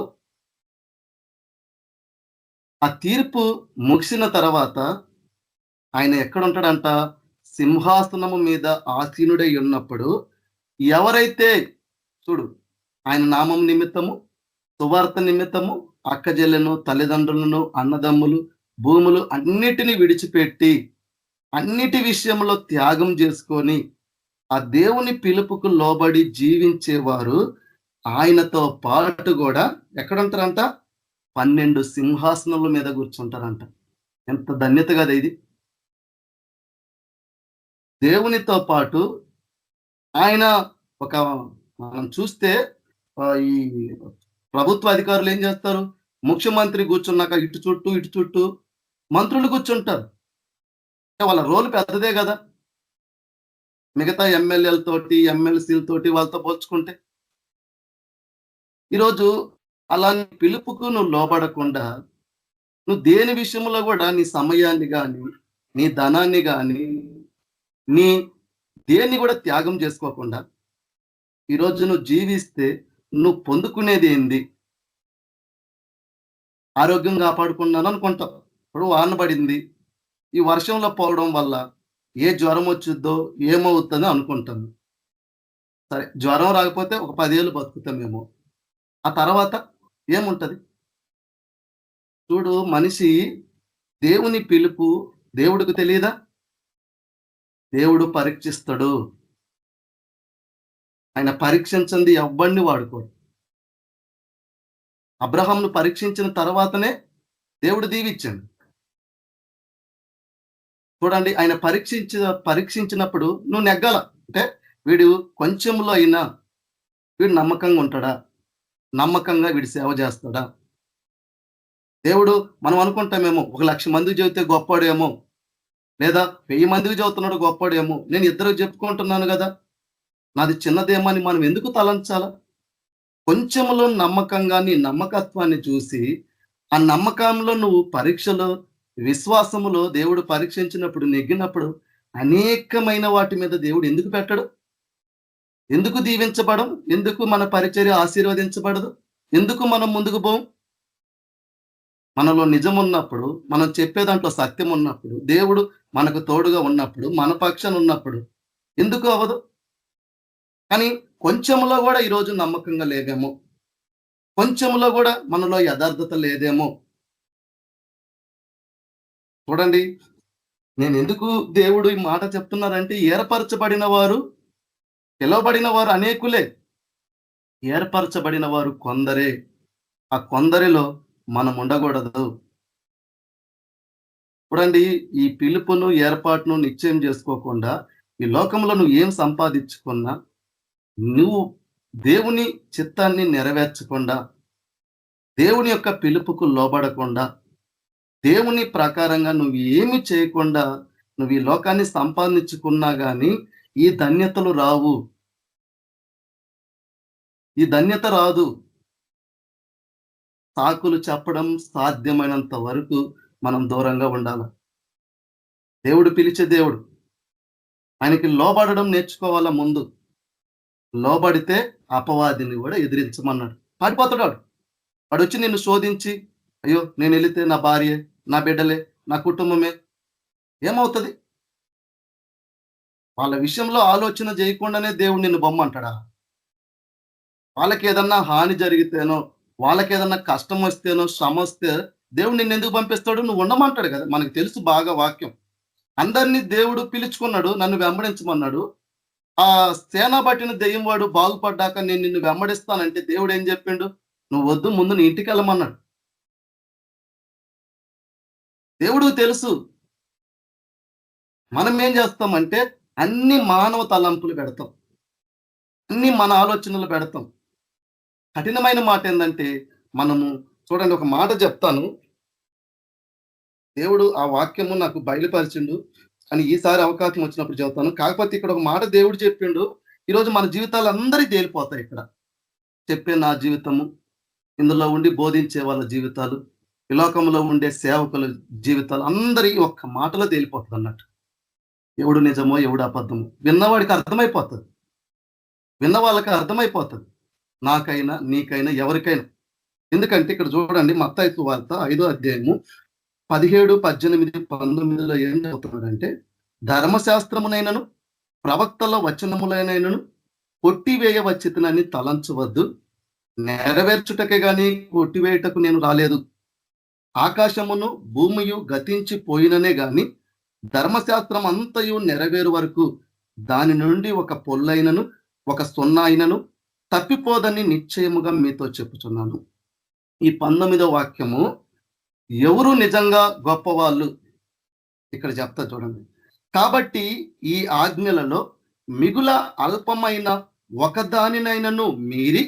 ఆ తీర్పు ముగిసిన తర్వాత ఆయన ఎక్కడ ఉంటాడంట? సింహాసనము మీద ఆసీనుడై ఉన్నప్పుడు ఎవరైతే చూడు ఆయన నామం నిమిత్తము, సువార్త నిమిత్తము అక్కజెల్లెను, తల్లిదండ్రులను, అన్నదమ్ములు, భూములు అన్నిటినీ విడిచిపెట్టి అన్నిటి విషయంలో త్యాగం చేసుకొని ఆ దేవుని పిలుపుకు లోబడి జీవించేవారు ఆయనతో పాటు కూడా ఎక్కడుంటారంట? 12 సింహాసనముల మీద కూర్చుంటారంట. ఎంత ధన్యత కదా ఇది. దేవునితో పాటు ఆయన మనం చూస్తే ఈ ప్రభుత్వ అధికారులు ఏం చేస్తారు? ముఖ్యమంత్రి కూర్చున్నాక ఇటు చుట్టూ మంత్రులు కూర్చుంటారు. వాళ్ళ రోల్ పెద్దదే కదా మిగతా ఎమ్మెల్యేలతోటి, ఎమ్మెల్సీలతోటి వాళ్ళతో పోల్చుకుంటే. ఈరోజు అలాంటి పిలుపుకు నువ్వు లోబడకుండా నువ్వు దేని విషయంలో కూడా నీ సమయాన్ని కానీ, నీ ధనాన్ని కానీ, నీ దేన్ని కూడా త్యాగం చేసుకోకుండా ఈరోజు నువ్వు జీవిస్తే నువ్వు పొందుకునేది ఏంది? ఆరోగ్యం కాపాడుకున్నాను అనుకుంటావు. ఇప్పుడు వాన పడింది, ఈ వర్షంలో పోవడం వల్ల ఏ జ్వరం వచ్చిద్దో ఏమవుతుందో అనుకుంటాను. సరే, జ్వరం రాకపోతే ఒక 10 ఏళ్ళు బతుకుతామేమో, ఆ తర్వాత ఏముంటది? చూడు, మనిషి దేవుని పిలుపు దేవుడికి తెలియదా? దేవుడు పరీక్షిస్తాడు. ఆయన పరీక్షించింది ఎవ్వడిని వాడుకోడు. అబ్రహాంను పరీక్షించిన తర్వాతనే దేవుడు దీవించాడు. చూడండి, ఆయన పరీక్షించినప్పుడు నువ్వు నెగ్గాల. అంటే వీడు కొంచెంలో అయినా వీడు నమ్మకంగా ఉంటాడా, నమ్మకంగా వీడు సేవ చేస్తాడా? దేవుడు మనం అనుకుంటామేమో 1,00,000 మందికి చెబితే గొప్పవాడేమో, లేదా 1000 మందికి చెబుతున్నాడు గొప్పవాడేమో, నేను ఇద్దరు చెప్పుకుంటున్నాను కదా, నాది చిన్నదేమో అని మనం ఎందుకు తలంచాలా? కొంచెంలో నమ్మకంగా నీ నమ్మకత్వాన్ని చూసి ఆ నమ్మకంలో నువ్వు పరీక్షలో, విశ్వాసములో దేవుడు పరీక్షించినప్పుడు, నెగ్గినప్పుడు అనేకమైన వాటి మీద దేవుడు ఎందుకు పెట్టడు? ఎందుకు దీవించబడం? ఎందుకు మన పరిచర్య ఆశీర్వదించబడదు? ఎందుకు మనం ముందుకు పోం? మనలో నిజం ఉన్నప్పుడు, మనం చెప్పే దాంట్లో సత్యం ఉన్నప్పుడు, దేవుడు మనకు తోడుగా ఉన్నప్పుడు, మన పక్షాన ఉన్నప్పుడు ఎందుకు అవ్వదు? కానీ కొంచెంలో కూడా ఈరోజు నమ్మకంగా లేదేమో, కొంచెంలో కూడా మనలో యథార్థత లేదేమో. చూడండి, నేను ఎందుకు దేవుడు ఈ మాట చెప్తున్నారంటే, ఏర్పరచబడిన వారు, పిలువబడిన వారు అనేకులే, ఏర్పరచబడిన వారు కొందరే. ఆ కొందరిలో మనం ఉండకూడదు. చూడండి, ఈ పిలుపును, ఏర్పాటును నిశ్చయం చేసుకోకుండా ఈ లోకంలో నువ్వు ఏం సంపాదించుకున్నా, నువ్వు దేవుని చిత్తాన్ని నెరవేర్చకుండా, దేవుని యొక్క పిలుపుకు లోబడకుండా, దేవుని ప్రకారంగా నువ్వు ఏమి చేయకుండా నువ్వు ఈ లోకాన్ని సంపాదించుకున్నా కానీ ఈ ధన్యతలు రావు. ఈ ధన్యత రాదు. సాకులు చెప్పడం సాధ్యమైనంత వరకు మనం దూరంగా ఉండాలి. దేవుడు పిలిచే దేవుడు. ఆయనకి లోబడడం నేర్చుకోవాలా ముందు. లోబడితే అపవాదిని కూడా ఎదిరించమన్నాడు. పారిపోతాడు వాడు. వాడు వచ్చి నిన్ను శోధించి, అయ్యో నేను వెళితే నా భార్య, నా బిడ్డలే, నా కుటుంబమే ఏమవుతుంది? వాళ్ళ విషయంలో ఆలోచన చేయకుండానే దేవుడు నిన్ను బొమ్మంటాడా? వాళ్ళకి ఏదన్నా హాని జరిగితేనో, వాళ్ళకి ఏదన్నా కష్టం వస్తేనో, శ్రమ వస్తే దేవుడు నిన్ను ఎందుకు పంపిస్తాడు? నువ్వు ఉండమంటాడు కదా. మనకు తెలుసు బాగా వాక్యం. అందరినీ దేవుడు పిలుచుకున్నాడు, నన్ను వెంబడించమన్నాడు. ఆ సేనా పట్టిన దెయ్యం వాడు బాగుపడ్డాక నేను నిన్ను వెంబడిస్తానంటే దేవుడు ఏం చెప్పిండు? నువ్వు వద్దు, ముందు నీ ఇంటికి వెళ్ళమన్నాడు. దేవుడు తెలుసు. మనం ఏం చేస్తామంటే అన్ని మానవ తలంపులు పెడతాం, అన్ని మన ఆలోచనలు పెడతాం. కఠినమైన మాట ఏంటంటే మనము చూడండి, ఒక మాట చెప్తాను. దేవుడు ఆ వాక్యము నాకు బయలుపరిచిండు అని ఈసారి అవకాశం వచ్చినప్పుడు చెబుతాను. కాకపోతే ఇక్కడ ఒక మాట దేవుడు చెప్పిండు. ఈరోజు మన జీవితాలు అందరి తేలిపోతాయి. ఇక్కడ చెప్పే నా జీవితము, ఇందులో ఉండి బోధించే వాళ్ళ జీవితాలు, ఈ లోకంలో ఉండే సేవకుల జీవితాలు అందరి ఒక్క మాటలో తేలిపోతుంది అన్నట్టు. ఎవడు నిజమో ఎవడు అబద్ధమో విన్నవాడికి అర్థమైపోతుంది. విన్న వాళ్ళకి అర్థమైపోతుంది, నాకైనా నీకైనా ఎవరికైనా. ఎందుకంటే ఇక్కడ చూడండి, మత్తయి సువార్త 5వ అధ్యాయము 17, 18, 19లో ఏం చెబుతున్నాడంటే, ధర్మశాస్త్రమునైనను ప్రవక్తల వచనములైనను కొట్టివేయవచ్చితనని తలంచవద్దు, నెరవేర్చుటకే గాని కొట్టివేయటకు నేను రాలేదు. ఆకాశమును భూమియు గతించిపోయిననే గాని ధర్మశాస్త్రం అంతయు నెరవేరు వరకు దాని నుండి ఒక పొల్లైనను ఒక సున్నా అయినను తప్పిపోదని నిశ్చయముగా మీతో చెప్పుచున్నాను. ఈ 19వ వాక్యము ఎవరు నిజంగా గొప్పవాళ్ళు ఇక్కడ చెప్తా చూడండి. కాబట్టి ఈ ఆజ్ఞలలో మిగుల అల్పమైన ఒకదానినైనను మీరి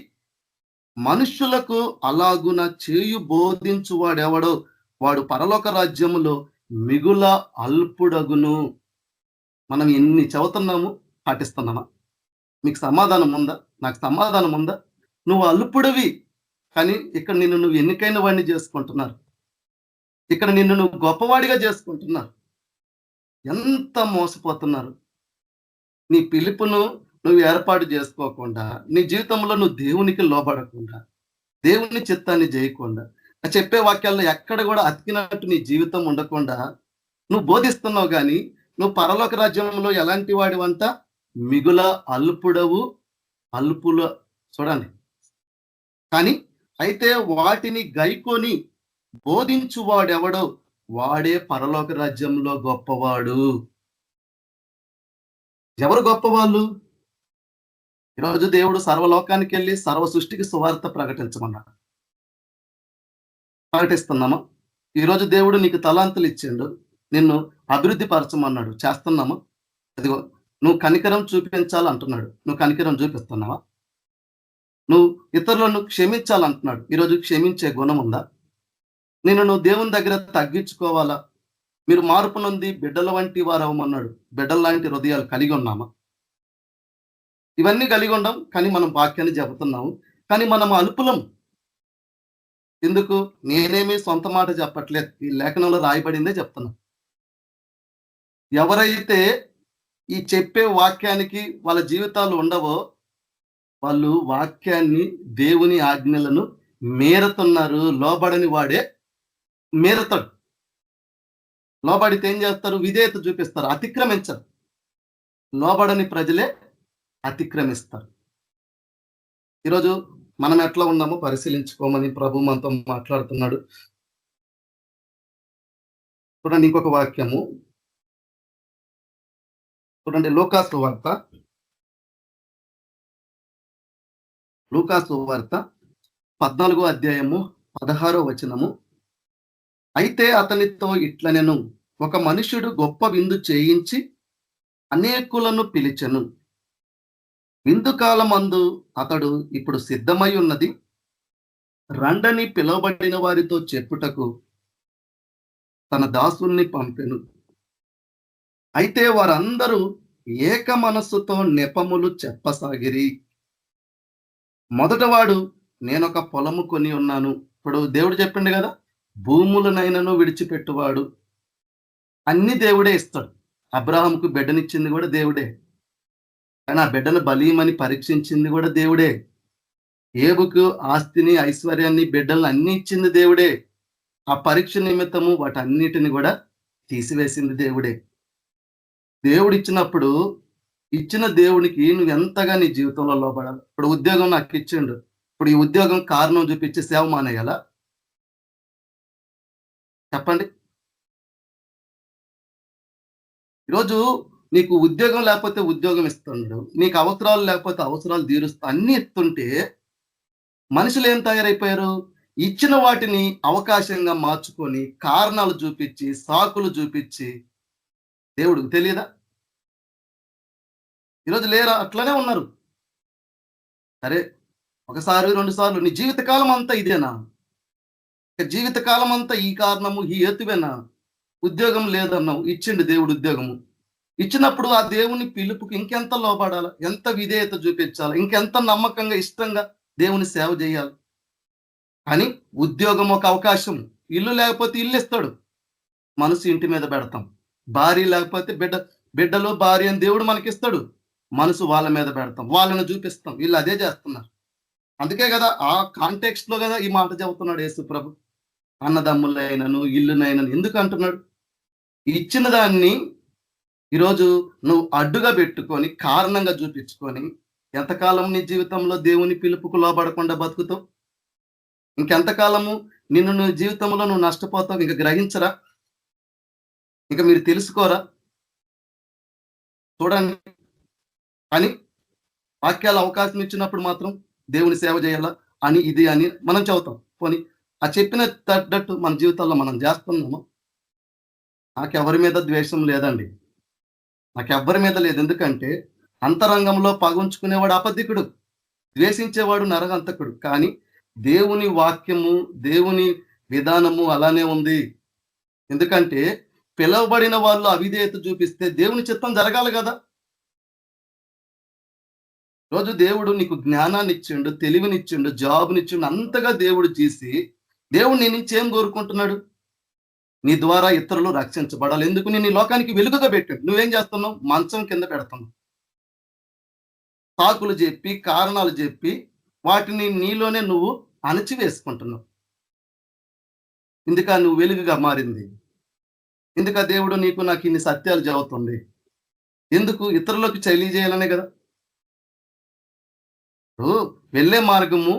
మనుష్యులకు అలాగున చేయు బోధించువాడెవడో వాడు పరలోక రాజ్యములో మిగుల అల్పుడగును. మనం ఎన్ని చదువుతున్నాము, పాటిస్తున్నామా? మీకు సమాధానం ఉందా? నాకు సమాధానం ఉందా? నువ్వు అల్పుడివి, కానీ ఇక్కడ నిన్ను నువ్వు ఎన్నికైన వాడిని చేసుకుంటున్నారు. ఇక్కడ నిన్ను నువ్వు గొప్పవాడిగా చేసుకుంటున్నారు. ఎంత మోసపోతున్నారు! నీ పిలుపును నువ్వు ఏర్పాటు చేసుకోకుండా, నీ జీవితంలో నువ్వు దేవునికి లోబడకుండా, దేవుని చిత్తాన్ని చేయకుండా, చెప్పే వాక్యాల్లో ఎక్కడ కూడా అతికినట్టు నీ జీవితం ఉండకుండా నువ్వు బోధిస్తున్నావు. కానీ నువ్వు పరలోక రాజ్యంలో ఎలాంటి వాడివంట? మిగుల అల్పుడవు, అల్పుల చూడండి. కానీ అయితే వాటిని గైకొని బోధించువాడెవడో వాడే పరలోక రాజ్యంలో గొప్పవాడు. ఎవరు గొప్పవాళ్ళు? ఈరోజు దేవుడు సర్వలోకానికి వెళ్ళి సర్వ సృష్టికి సువార్త ప్రకటించమన్నాడు. ప్రకటిస్తున్నామా? ఈరోజు దేవుడు నీకు తలాంతులు ఇచ్చిండు, నిన్ను అభివృద్ధి పరచమన్నాడు. చేస్తున్నామా? అదిగో నువ్వు కనికరం చూపించాలంటున్నాడు, నువ్వు కనికరం చూపిస్తున్నావా? నువ్వు ఇతరులను క్షమించాలంటున్నాడు, ఈరోజు క్షమించే గుణం ఉందా? నువ్వు దేవుని దగ్గర తగ్గించుకోవాలా? మీరు మార్పు నొంది బిడ్డల వంటి వారు అవ్వమన్నాడు. బిడ్డల లాంటి హృదయాలు కలిగి ఉన్నామా? ఇవన్నీ కలిగి ఉండం, కానీ మనం వాక్యాన్ని చెబుతున్నాము, కానీ మనం అల్పులం. ఎందుకు? నేనేమి సొంత మాట చెప్పట్లేదు, ఈ లేఖనంలో రాయబడిందే చెప్తున్నా. ఎవరైతే ఈ చెప్పే వాక్యానికి వాళ్ళ జీవితాలు ఉండవో వాళ్ళు వాక్యాన్ని, దేవుని ఆజ్ఞలను మీరుతున్నారు. లోబడని వాడే మీరతాడు. లోబడితే ఏం చేస్తారు? విధేయత చూపిస్తారు, అతిక్రమించరు. లోబడని ప్రజలే అతిక్రమిస్తారు. ఈరోజు మనం ఎట్లా ఉన్నామో పరిశీలించుకోమని ప్రభు మనతో మాట్లాడుతున్నాడు. చూడండి ఇంకొక వాక్యము, చూడండి లూకాసు వార్త 14వ అధ్యాయము 16వ వచనము. అయితే అతనితో ఇట్లనెను, ఒక మనుష్యుడు గొప్ప విందు చేయించి అనేకులను పిలిచెను. విందు కాలమందు అతడు ఇప్పుడు సిద్ధమై ఉన్నది, రండని పిలువబడిన వారితో చెప్పుటకు తన దాసుల్ని పంపెను. అయితే వారందరూ ఏక మనస్సుతో నెపములు చెప్పసాగిరి. మొదటవాడు నేనొక పొలము కొని ఉన్నాను. ఇప్పుడు దేవుడు చెప్పిండు కదా, భూములనైనను విడిచిపెట్టువాడు. అన్ని దేవుడే ఇస్తాడు. అబ్రాహాముకు బిడ్డనిచ్చింది కూడా దేవుడే, కానీ ఆ బిడ్డను బలీయమని పరీక్షించింది కూడా దేవుడే. ఏబుకు ఆస్తిని, ఐశ్వర్యాన్ని, బిడ్డలను అన్ని ఇచ్చింది దేవుడే. ఆ పరీక్ష నిమిత్తము వాటన్నిటిని కూడా తీసివేసింది దేవుడే. దేవుడు ఇచ్చినప్పుడు ఇచ్చిన దేవునికి నువ్వు ఎంతగా నీ జీవితంలో లోబడాలి. ఇప్పుడు ఉద్యోగం నాకు ఇచ్చిండు, ఇప్పుడు ఈ ఉద్యోగం కారణం చూపించి సేవ మానేయాలా? చెప్పండి. ఈరోజు నీకు ఉద్యోగం లేకపోతే ఉద్యోగం ఇస్తున్నాడు, నీకు అవసరాలు లేకపోతే అవసరాలు తీరుస్తా, అన్ని ఇస్తుంటే మనుషులు ఏం తయారైపోయారు? ఇచ్చిన వాటిని అవకాశంగా మార్చుకొని కారణాలు చూపించి, సాకులు చూపించి, దేవుడికి తెలియదా? ఈరోజు లేరా? అట్లనే ఉన్నారు. సరే, ఒకసారి 2 సార్లు, నీ జీవితకాలం అంతా ఇదేనా? జీవితకాలం అంతా ఈ కారణము, ఈ హేతువేనా? ఉద్యోగం లేదన్నావు, ఇచ్చిండు దేవుడు ఉద్యోగము. ఇచ్చినప్పుడు ఆ దేవుని పిలుపుకి ఇంకెంత లోబడాల, ఎంత విధేయత చూపించాలి, ఇంకెంత నమ్మకంగా ఇష్టంగా దేవుని సేవ చేయాలి. కానీ ఉద్యోగం ఒక అవకాశం. ఇల్లు లేకపోతే ఇల్లు ఇస్తాడు, మనసు ఇంటి మీద పెడతాం. భార్య లేకపోతే బిడ్డలు భార్య అని దేవుడు మనకిస్తాడు, మనసు వాళ్ళ మీద పెడతాం, వాళ్ళని చూపిస్తాం. వీళ్ళు అదే చేస్తున్నారు. అందుకే కదా ఆ కాంటెక్స్ట్ లో కదా ఈ మాట చెబుతున్నాడు యేసు ప్రభు. అన్నదమ్ములైనను ఇల్లునైనను ఎందుకు అంటున్నాడు? ఇచ్చిన దాన్ని ఈరోజు నువ్వు అడ్డుగా పెట్టుకొని, కారణంగా చూపించుకొని ఎంతకాలం నీ జీవితంలో దేవుని పిలుపుకు లోబడకుండా బతుకుతావు? ఇంకెంతకాలము నీ జీవితంలో నువ్వు నష్టపోతావు? ఇంకా గ్రహించరా? ఇంకా మీరు తెలుసుకోరా? చూడండి. అని వాక్యాల అవకాశం ఇచ్చినప్పుడు మాత్రం దేవుని సేవ చేయాలా అని, ఇది అని మనం చదువుతాం. పోనీ ఆ చెప్పిన తగ్గట్టు మన జీవితాల్లో మనం చేస్తున్నాము. నాకెవరి మీద ద్వేషం లేదండి, నాకెవ్వరి మీద లేదు. ఎందుకంటే అంతరంగంలో పగుంచుకునేవాడు అబద్ధికుడు, ద్వేషించేవాడు నరహంతకుడు. కానీ దేవుని వాక్యము, దేవుని విధానము అలానే ఉంది. ఎందుకంటే పిలువబడిన వాళ్ళు అవిధేయత చూపిస్తే దేవుని చిత్తం జరగాలి కదా. రోజు దేవుడు నీకు జ్ఞానాన్ని ఇచ్చిండు, తెలివినిచ్చిండు, జాబ్నిచ్చిండు, అంతగా దేవుడు చేసి దేవుడు నీ నుంచి ఏం కోరుకుంటున్నాడు? నీ ద్వారా ఇతరులు రక్షించబడాలి. ఎందుకు? నేను ఈ లోకానికి వెలుగుగా పెట్టాడు. నువ్వేం చేస్తున్నావు? మంచం కింద పెడుతున్నావు. సాకులు చెప్పి, కారణాలు చెప్పి వాటిని నీలోనే నువ్వు అణచివేసుకుంటున్నావు. ఇందుక నువ్వు వెలుగుగా మారింది? ఎందుక దేవుడు నీకు నాకు ఇన్ని సత్యాలు చెబుతుంది? ఎందుకు? ఇతరులకు తెలియజేయాలనే కదా. వెళ్ళే మార్గము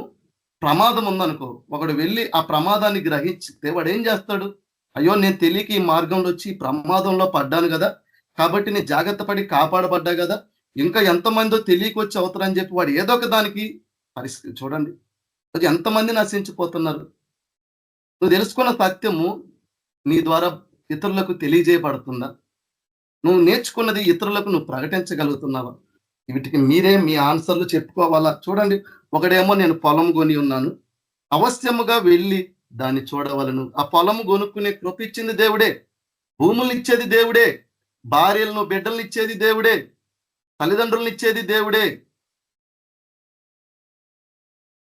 ప్రమాదం ఉందనుకో, ఒకడు వెళ్ళి ఆ ప్రమాదాన్ని గ్రహించితే వాడు ఏం చేస్తాడు? అయ్యో, నేను తెలియక ఈ మార్గంలో వచ్చి ప్రమాదంలో పడ్డాను కదా, కాబట్టి నేను జాగ్రత్త పడి కాపాడబడ్డా కదా, ఇంకా ఎంతమందో తెలియక వచ్చి అవుతారని చెప్పి వాడు ఏదో ఒక దానికి పరిస్థితి. చూడండి ఎంతమంది నశించిపోతున్నారు. నువ్వు తెలుసుకున్న సత్యము నీ ద్వారా ఇతరులకు తెలియజేయబడుతుందా? నువ్వు నేర్చుకున్నది ఇతరులకు నువ్వు ప్రకటించగలుగుతున్నావా? వీటికి మీరే మీ ఆన్సర్లు చెప్పుకోవాలా. చూడండి, ఒకడేమో నేను పొలం కొని ఉన్నాను, అవశ్యముగా వెళ్ళి దాన్ని చూడవలను. ఆ పొలము కొనుక్కునే కృప ఇచ్చింది దేవుడే, భూములు ఇచ్చేది దేవుడే, భార్యలను బిడ్డలను ఇచ్చేది దేవుడే, తల్లిదండ్రులను ఇచ్చేది దేవుడే.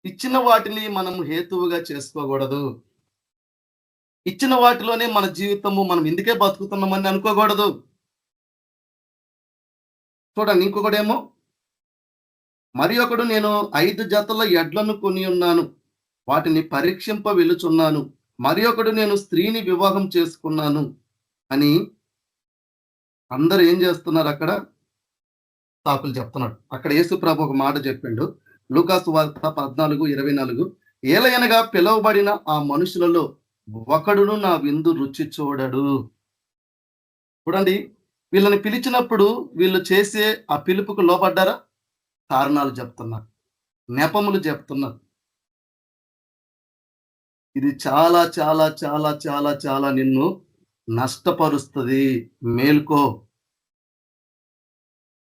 ఇచ్చిన వాటిని మనం హేతువుగా చేసుకోకూడదు. ఇచ్చిన వాటిలోనే మన జీవితము, మనం ఇందుకే బతుకుతున్నామని అనుకోకూడదు. చూడండి, ఇంకొకడేమో మరి ఒకడు నేను 5 జతల ఎడ్లను కొని ఉన్నాను, వాటిని పరీక్షింప వెలుచున్నాను. మరి ఒకడు నేను స్త్రీని వివాహం చేసుకున్నాను అని అందరూ ఏం చేస్తున్నారు? అక్కడ సాకులు చెప్తున్నాడు. అక్కడ యేసు ప్రభు ఒక మాట చెప్పిండు, లూకాసు వార్త 14:24, ఏలయనగా పిలువబడిన ఆ మనుషులలో ఒకడును నా విందు రుచి చూడడు. చూడండి, వీళ్ళని పిలిచినప్పుడు వీళ్ళు చేసే ఆ పిలుపుకు లోబడ్డారా? కారణాలు చెప్తున్నారు, నెపములు చెప్తున్నారు. ఇది చాలా చాలా చాలా చాలా చాలా నిన్ను నష్టపరుస్తుంది. మేల్కో.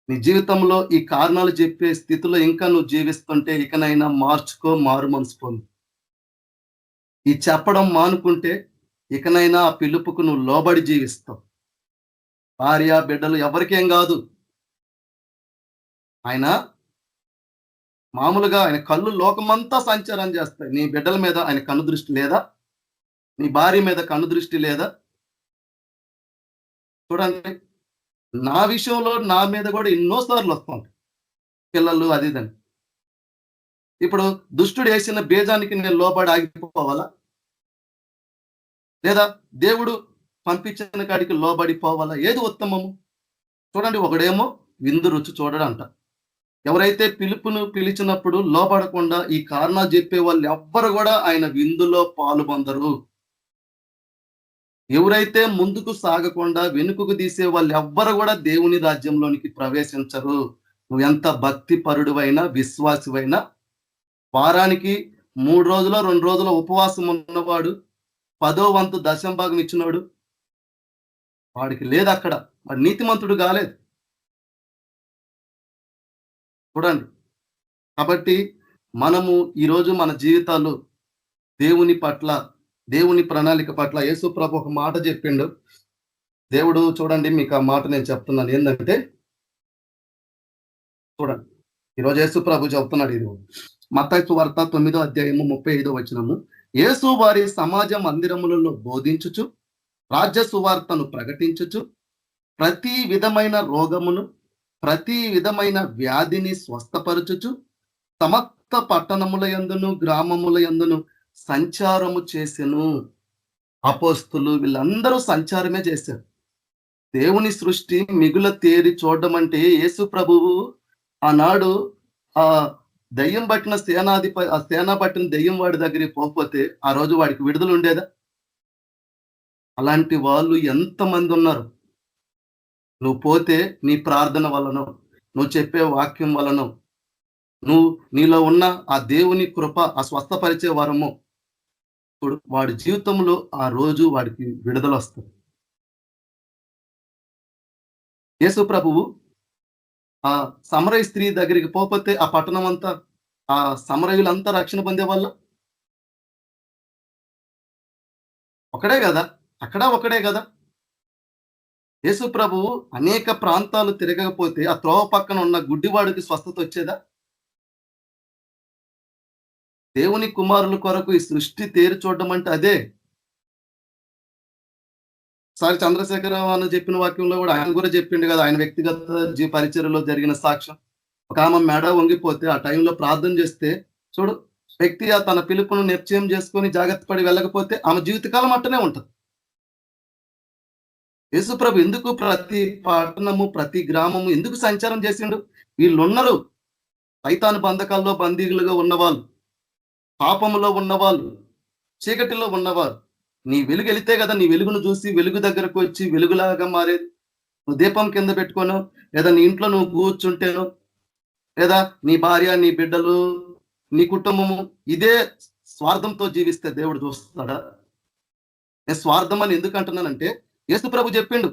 నీ జీవితంలో ఈ కారణాలు చెప్పే స్థితిలో ఇంకా నువ్వు జీవిస్తుంటే ఇకనైనా మార్చుకో, మారు మనసు పొందు. ఈ చెప్పడం మానుకుంటే ఇకనైనా ఆ పిలుపుకు నువ్వు లోబడి జీవిస్తావు. భార్య బిడ్డలు ఎవరికేం కాదు, ఆయన మామూలుగా ఆయన కళ్ళు లోకమంతా సంచారం చేస్తాయి. నీ బిడ్డల మీద ఆయన కన్ను దృష్టి లేదా? నీ భార్య మీద కన్ను దృష్టి లేదా? చూడండి, నా విషయంలో నా మీద కూడా ఎన్నోసార్లు వస్తుంది పిల్లలు అది ఇదని. ఇప్పుడు దుష్టుడు వేసిన బీజానికి నేను లోబడి ఆగిపోవాలా, లేదా దేవుడు పంపించిన కాడికి లోబడి పోవాలా? ఏది ఉత్తమము? చూడండి, ఒకడేమో విందు రుచి చూడడంట. ఎవరైతే పిలుపును పిలిచినప్పుడు లోబడకుండా ఈ కారణాలు చెప్పే వాళ్ళు ఎవ్వరు కూడా ఆయన విందులో పాలుపొందరు. ఎవరైతే ముందుకు సాగకుండా వెనుకకు తీసే వాళ్ళు ఎవ్వరు కూడా దేవుని రాజ్యంలోనికి ప్రవేశించరు. నువ్వు ఎంత భక్తి పరుడువైనా విశ్వాసివైనా, వారానికి 3 రోజులో 2 రోజుల ఉపవాసం ఉన్నవాడు, 10వ వంతు దశంభాగం ఇచ్చినవాడు, వాడికి లేదు అక్కడ, వాడు నీతిమంతుడు కాలేదు. చూడండి, కాబట్టి మనము ఈరోజు మన జీవితాలు దేవుని పట్ల, దేవుని ప్రణాళిక పట్ల యేసు ప్రభు ఒక మాట చెప్పిండు. దేవుడు చూడండి, మీకు ఆ మాట నేను చెప్తున్నాను. ఏంటంటే చూడండి, ఈరోజు యేసు ప్రభు చెప్తున్నాడు. ఇది మత్తయి సువార్త 9వ అధ్యాయము 35వ వచనము. యేసు వారి సమాజ మందిరములలో బోధించుచు, రాజ్య సువార్తను ప్రకటించుచు, ప్రతి విధమైన రోగమును, ప్రతి విధమైన వ్యాధిని స్వస్థపరచుచు, సమస్త పట్టణముల యందును గ్రామముల యందును సంచారము చేసెను. అపోస్తులు వీళ్ళందరూ సంచారమే చేశారు. దేవుని సృష్టి మిగుల తేరి చూడడం అంటే, యేసు ప్రభువు ఆనాడు ఆ దయ్యం పట్టిన సేనా పట్టిన దయ్యం వాడి దగ్గరికి పోకపోతే ఆ రోజు వాడికి విడుదల ఉండేదా? అలాంటి వాళ్ళు ఎంతమంది ఉన్నారు. నువ్వు పోతే నీ ప్రార్థన వలన, నువ్వు చెప్పే వాక్యం వలన, నీలో ఉన్న ఆ దేవుని కృప, ఆ స్వస్థపరిచే వరము, ఇప్పుడు వాడి జీవితంలో ఆ రోజు వాడికి విడుదల వస్తుంది. యేసు ప్రభువు ఆ సమరయ స్త్రీ దగ్గరికి పోతే ఆ పట్టణం అంతా, ఆ సమరయులంతా రక్షణ పొందే వాళ్ళ ఒకడే కదా, అక్కడ ఒకడే కదా. యేసు ప్రభువు అనేక ప్రాంతాలు తిరగకపోతే ఆ త్రోవ పక్కన ఉన్న గుడ్డివాడికి స్వస్థత వచ్చేదా? దేవుని కుమారుల కొరకు ఈ సృష్టి తేరి చూడడం అంటే అదే. సారి చంద్రశేఖరరావు అని చెప్పిన వాక్యంలో కూడా ఆయన కూడా చెప్పిండు కదా, ఆయన వ్యక్తిగత పరిచర్యలో జరిగిన సాక్ష్యం. ఒక ఆమె మెడ వంగిపోతే ఆ టైంలో ప్రార్థన చేస్తే, చూడు, వ్యక్తి తన పిలుపును నిశ్చయం చేసుకొని జాగ్రత్త పడి వెళ్ళకపోతే ఆమె జీవితకాలం అట్టనే ఉంటుంది. యేసుప్రభు ఎందుకు ప్రతి పట్టణము, ప్రతి గ్రామము ఎందుకు సంచారం చేసిండు? వీళ్ళున్నారు సైతాను బంధకాల్లో బందీలుగా ఉన్నవాళ్ళు, పాపములో ఉన్నవాళ్ళు, చీకటిలో ఉన్నవారు. నీ వెలుగు వెళితే కదా నీ వెలుగును చూసి వెలుగు దగ్గరకు వచ్చి వెలుగులాగా మారేది. నువ్వు దీపం కింద పెట్టుకోను, లేదా నీ ఇంట్లో నువ్వు కూర్చుంటేను, లేదా నీ భార్య, నీ బిడ్డలు, నీ కుటుంబము ఇదే స్వార్థంతో జీవిస్తే దేవుడు చూస్తాడా? నేను స్వార్థం అని ఎందుకు అంటున్నానంటే, యేసు ప్రభు చెప్పిండు,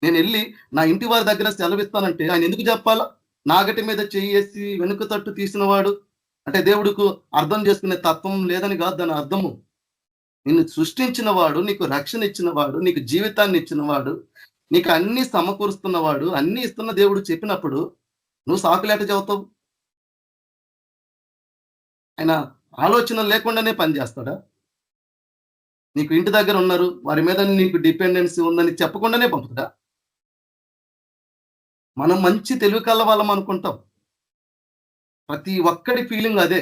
నేను వెళ్ళి నా ఇంటి వారి దగ్గర సెలవిస్తానంటే ఆయన ఎందుకు చెప్పాలా? నాగటి మీద చెయ్యేసి వెనుక తట్టు తీసినవాడు అంటే దేవుడికి అర్థం చేసుకునే తత్వం లేదని కాదు దాని అర్థము. నిన్ను సృష్టించిన వాడు, నీకు రక్షణ ఇచ్చినవాడు, నీకు జీవితాన్ని ఇచ్చినవాడు, నీకు అన్ని సమకూరుస్తున్నవాడు, అన్ని ఇస్తున్న దేవుడు చెప్పినప్పుడు నువ్వు సాకులేట చెబుతావు? ఆయన ఆలోచన లేకుండానే పనిచేస్తాడా? నీకు ఇంటి దగ్గర ఉన్నారు, వారి మీద నీకు డిపెండెన్సీ ఉందని చెప్పకుండానే పంపుతాడా? మనం మంచి తెలివి కళ్ళ వాళ్ళం అనుకుంటాం. ప్రతి ఒక్కడి ఫీలింగ్ అదే,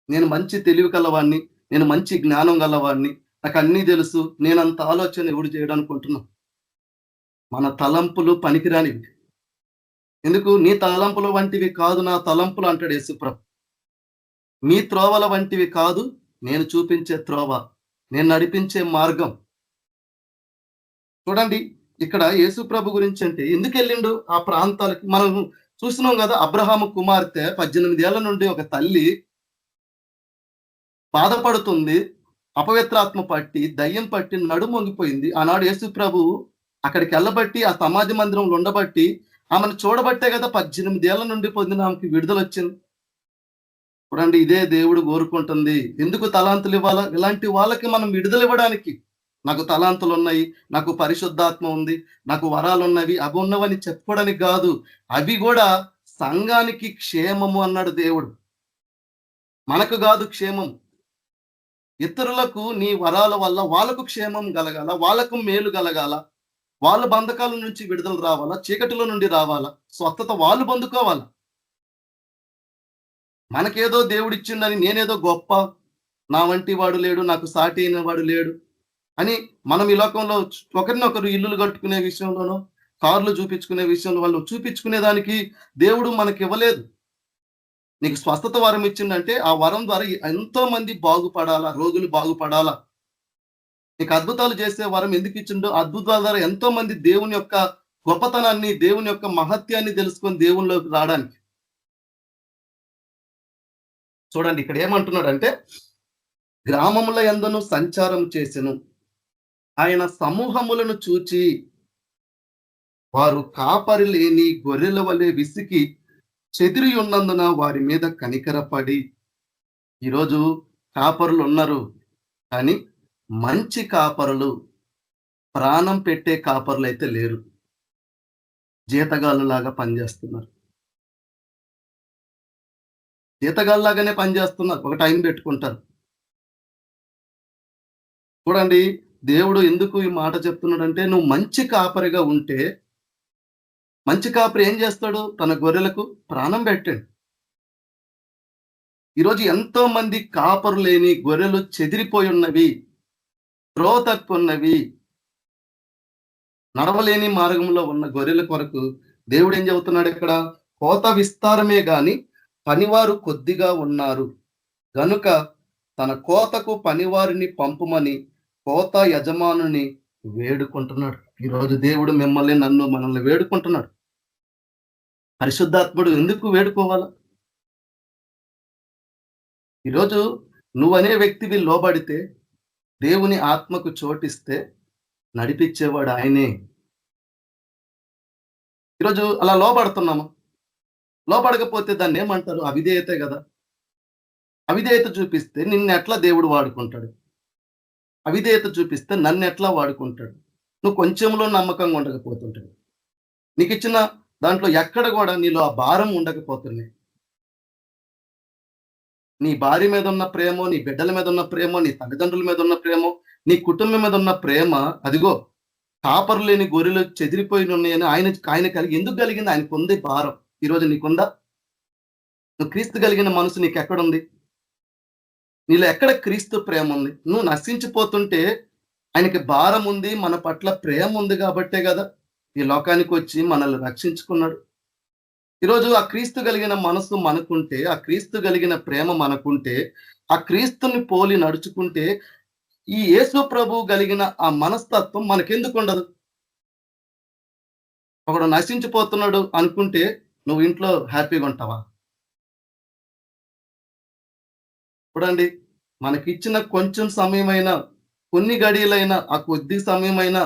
నేను మంచి తెలివి కలవాడిని, నేను మంచి జ్ఞానం గలవాడిని, నాకు అన్నీ తెలుసు, నేనంత ఆలోచన ఎవడు చేయడం అనుకుంటున్నాం. మన తలంపులు పనికిరానివి. ఎందుకు? నీ తలంపుల వంటివి కాదు నా తలంపులు అంటాడు యేసుప్రభు. మీ త్రోవల వంటివి కాదు నేను చూపించే త్రోవ, నేను నడిపించే మార్గం. చూడండి, ఇక్కడ యేసుప్రభు గురించి అంటే ఎందుకు వెళ్ళిండు ఆ ప్రాంతాలకి? మనం చూస్తున్నాం కదా, అబ్రహాము కుమార్తె 18 ఏళ్ల నుండి ఒక తల్లి బాధపడుతుంది, అపవిత్రాత్మ పట్టి, దయ్యం పట్టి నడుము వంగిపోయింది. ఆనాడు యేసు ప్రభు అక్కడికి వెళ్ళబట్టి, ఆ సమాజ మందిరంలో ఉండబట్టి, ఆమెను చూడబట్టే కదా 18 ఏళ్ల నుండి పొందిన ఆమెకి విడుదల వచ్చింది. చూడండి, ఇదే దేవుడు కోరుకుంటుంది. ఎందుకు తలాంతులు ఇవ్వాలా? ఇలాంటి వాళ్ళకి మనం విడుదల ఇవ్వడానికి. నాకు తలాంతులు ఉన్నాయి, నాకు పరిశుద్ధాత్మ ఉంది, నాకు వరాలు ఉన్నవి, అవి ఉన్నవని చెప్పుకోవడానికి కాదు. అవి కూడా సంఘానికి క్షేమము అన్నాడు దేవుడు. మనకు కాదు క్షేమం, ఇతరులకు నీ వరాల వల్ల వాళ్ళకు క్షేమం కలగాల, వాళ్ళకు మేలు కలగాల, వాళ్ళ బంధకాల నుంచి విడుదల రావాలా, చీకటిలో నుండి రావాలా, స్వస్థత వాళ్ళు పొందుకోవాలా. మనకేదో దేవుడిచ్చిండని నేనేదో గొప్ప, నా వంటి వాడు లేడు, నాకు సాటి అయిన వాడు లేడు అని మనం ఈ లోకంలో ఒకరినొకరు ఇల్లులు కట్టుకునే విషయంలోనో కార్లు చూపించుకునే విషయంలో వాళ్ళు చూపించుకునే దానికి దేవుడు మనకి ఇవ్వలేదు. నీకు స్వస్థత వరం ఇచ్చిందంటే ఆ వరం ద్వారా ఎంతో మంది బాగుపడాలా, రోగులు బాగుపడాలా. నీకు అద్భుతాలు చేసే వరం ఎందుకు ఇచ్చిండో, అద్భుతాల ద్వారా ఎంతో మంది దేవుని యొక్క గొప్పతనాన్ని, దేవుని యొక్క మహత్యాన్ని తెలుసుకొని దేవునిలోకి రావడానికి. చూడండి ఇక్కడ ఏమంటున్నాడంటే, గ్రామముల యందును సంచారం చేసెను, ఆయన సమూహములను చూచి వారు కాపరి లేని గొర్రెల వలె విసికి చెదిరి ఉన్నందున వారి మీద కనికరపడి. ఈరోజు కాపరులు ఉన్నారు, కానీ మంచి కాపరులు, ప్రాణం పెట్టే కాపరులు అయితే లేరు. జీతగాళ్ళలాగా పనిచేస్తున్నారు, జీతగాళ్ళలాగానే పనిచేస్తున్నారు, ఒక టైం పెట్టుకుంటారు. చూడండి దేవుడు ఎందుకు ఈ మాట చెప్తున్నాడంటే, నువ్వు మంచి కాపరిగా ఉంటే, మంచి కాపరి ఏం చేస్తాడు? తన గొర్రెలకు ప్రాణం పెట్టాడు. ఈరోజు ఎంతో మంది కాపరు లేని గొర్రెలు చెదిరిపోయి ఉన్నవి, త్రోవ తప్పున్నవి, నడవలేని మార్గంలో ఉన్న గొర్రెల కొరకు దేవుడు ఏం చెబుతున్నాడు ఇక్కడ? కోత విస్తారమే గాని పనివారు కొద్దిగా ఉన్నారు గనుక తన కోతకు పనివారిని పంపుమని కోత యజమానుని వేడుకుంటున్నాడు. ఈరోజు దేవుడు మిమ్మల్ని, నన్ను, మనల్ని వేడుకుంటున్నాడు. పరిశుద్ధాత్ముడు ఎందుకు వేడుకోవాలా? ఈరోజు నువ్వనే వ్యక్తివి లోబడితే, దేవుని ఆత్మకు చోటిస్తే నడిపించేవాడు ఆయనే. ఈరోజు అలా లోబడుతున్నాము, లోబడకపోతే దాన్ని ఏమంటారు? అవిధేయతే కదా. అవిధేయత చూపిస్తే నిన్ను ఎట్లా దేవుడు వాడుకుంటాడు? అవిధేయత చూపిస్తే నన్ను ఎట్లా వాడుకుంటాడు? నువ్వు కొంచెంలో నమ్మకంగా ఉండకపోతుంటాడు, నీకు ఇచ్చిన దాంట్లో ఎక్కడ కూడా నీలో ఆ భారం ఉండకపోతున్నాయి. నీ భార్య మీద ఉన్న ప్రేమో, నీ బిడ్డల మీద ఉన్న ప్రేమో, నీ తల్లిదండ్రుల మీద ఉన్న ప్రేమో, నీ కుటుంబం మీద ఉన్న ప్రేమ, అదిగో కాపరు లేని గొర్రెలు చెదిరిపోయి ఉన్నాయని ఆయన కలిగి ఎందుకు కలిగింది? ఆయనకు ఉంది భారం. ఈరోజు నీకుందా? నువ్వు క్రీస్తు కలిగిన మనసు నీకు ఎక్కడుంది? నీలో ఎక్కడ క్రీస్తు ప్రేమ ఉంది? నువ్వు నశించిపోతుంటే ఆయనకి భారం ఉంది, మన పట్ల ప్రేమ ఉంది కాబట్టే కదా ఈ లోకానికి వచ్చి మనల్ని రక్షించుకున్నాడు. ఈరోజు ఆ క్రీస్తు కలిగిన మనసు మనకుంటే, ఆ క్రీస్తు కలిగిన ప్రేమ మనకుంటే, ఆ క్రీస్తుని పోలి నడుచుకుంటే, ఈ యేసు ప్రభు కలిగిన ఆ మనస్తత్వం మనకెందుకు ఉండదు? ఒకడు నశించిపోతున్నాడు అనుకుంటే నువ్వు ఇంట్లో హ్యాపీగా ఉంటావా? చూడండి, మనకిచ్చిన కొంచెం సమయమైనా, కొన్ని గడియలైనా, ఆ కొద్ది సమయమైనా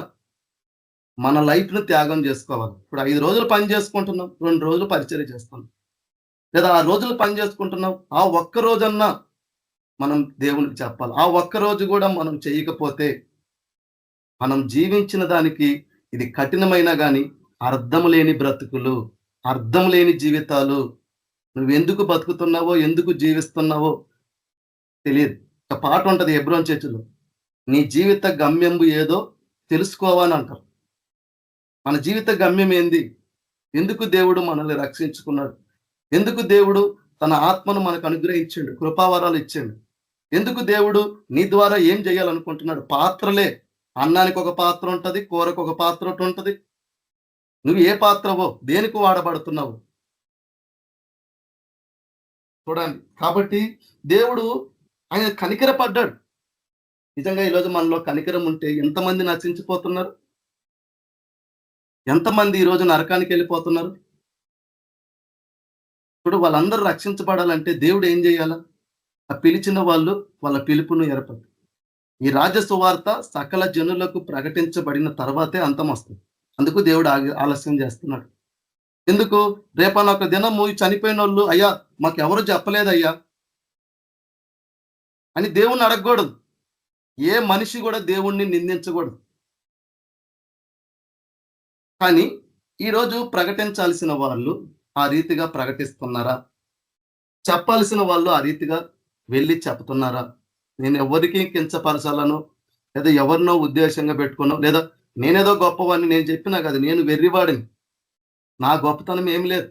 మన లైఫ్ను త్యాగం చేసుకోవాలి. ఇప్పుడు 5 రోజులు పని చేసుకుంటున్నాం, 2 రోజులు పరిచర్య చేస్తున్నాం, లేదా 6 రోజులు పని చేసుకుంటున్నాం, ఆ ఒక్క రోజన్నా మనం దేవునికి చెప్పాలి. ఆ ఒక్క రోజు కూడా మనం చేయకపోతే మనం జీవించిన దానికి ఇది కఠినమైన కానీ అర్థం లేని బ్రతుకులు, అర్థం లేని జీవితాలు. నువ్వు ఎందుకు బతుకుతున్నావో, ఎందుకు జీవిస్తున్నావో తెలియదు. ఒక పాట ఉంటది హెబ్రోన్ చర్చిలో, నీ జీవిత గమ్యం ఏదో తెలుసుకోవాలని అంటారు. మన జీవిత గమ్యం ఏంది? ఎందుకు దేవుడు మనల్ని రక్షించుకున్నాడు? ఎందుకు దేవుడు తన ఆత్మను మనకు అనుగ్రహించాడు, కృపావరాలు ఇచ్చాడు? ఎందుకు దేవుడు నీ ద్వారా ఏం చేయాలనుకుంటున్నాడు? పాత్రలే. అన్నానికి ఒక పాత్ర ఉంటది, కూరకు ఒక పాత్ర ఉంటది. నువ్వు ఏ పాత్రవో, దేనికి వాడబడుతున్నావు? చూడండి, కాబట్టి దేవుడు ఆయన కనికరపడ్డాడు. నిజంగా ఈరోజు మనలో కనికరం ఉంటే ఎంతమంది నశించిపోతున్నారు, ఎంతమంది ఈరోజు నరకానికి వెళ్ళిపోతున్నారు. ఇప్పుడు వాళ్ళందరూ రక్షించబడాలంటే దేవుడు ఏం చేయాలా? ఆ పిలిచిన వాళ్ళు వాళ్ళ పిలుపును ఏర్పడు. ఈ రాజ్య సువార్త సకల జనులకు ప్రకటించబడిన తర్వాతే అంతం వస్తుంది. అందుకు దేవుడు ఆలస్యం చేస్తున్నాడు. ఎందుకు? రేపన్న ఒక దినము చనిపోయిన వాళ్ళు, అయ్యా మాకు ఎవరు చెప్పలేదయ్యా అని దేవుణ్ణి అడగకూడదు. ఏ మనిషి కూడా దేవుణ్ణి నిందించకూడదు. కానీ ఈరోజు ప్రకటించాల్సిన వాళ్ళు, ఆ రీతిగా ప్రకటిస్తున్నారా? చెప్పాల్సిన వాళ్ళు ఆ రీతిగా వెళ్ళి చెప్తున్నారా? నేను ఎవరికి కించపరచాలను, లేదా ఎవరినో ఉద్దేశంగా పెట్టుకునో, లేదా నేనేదో గొప్పవాడిని నేను చెప్పినా కాదు, నేను వెర్రివాడిని, నా గొప్పతనం ఏం లేదు.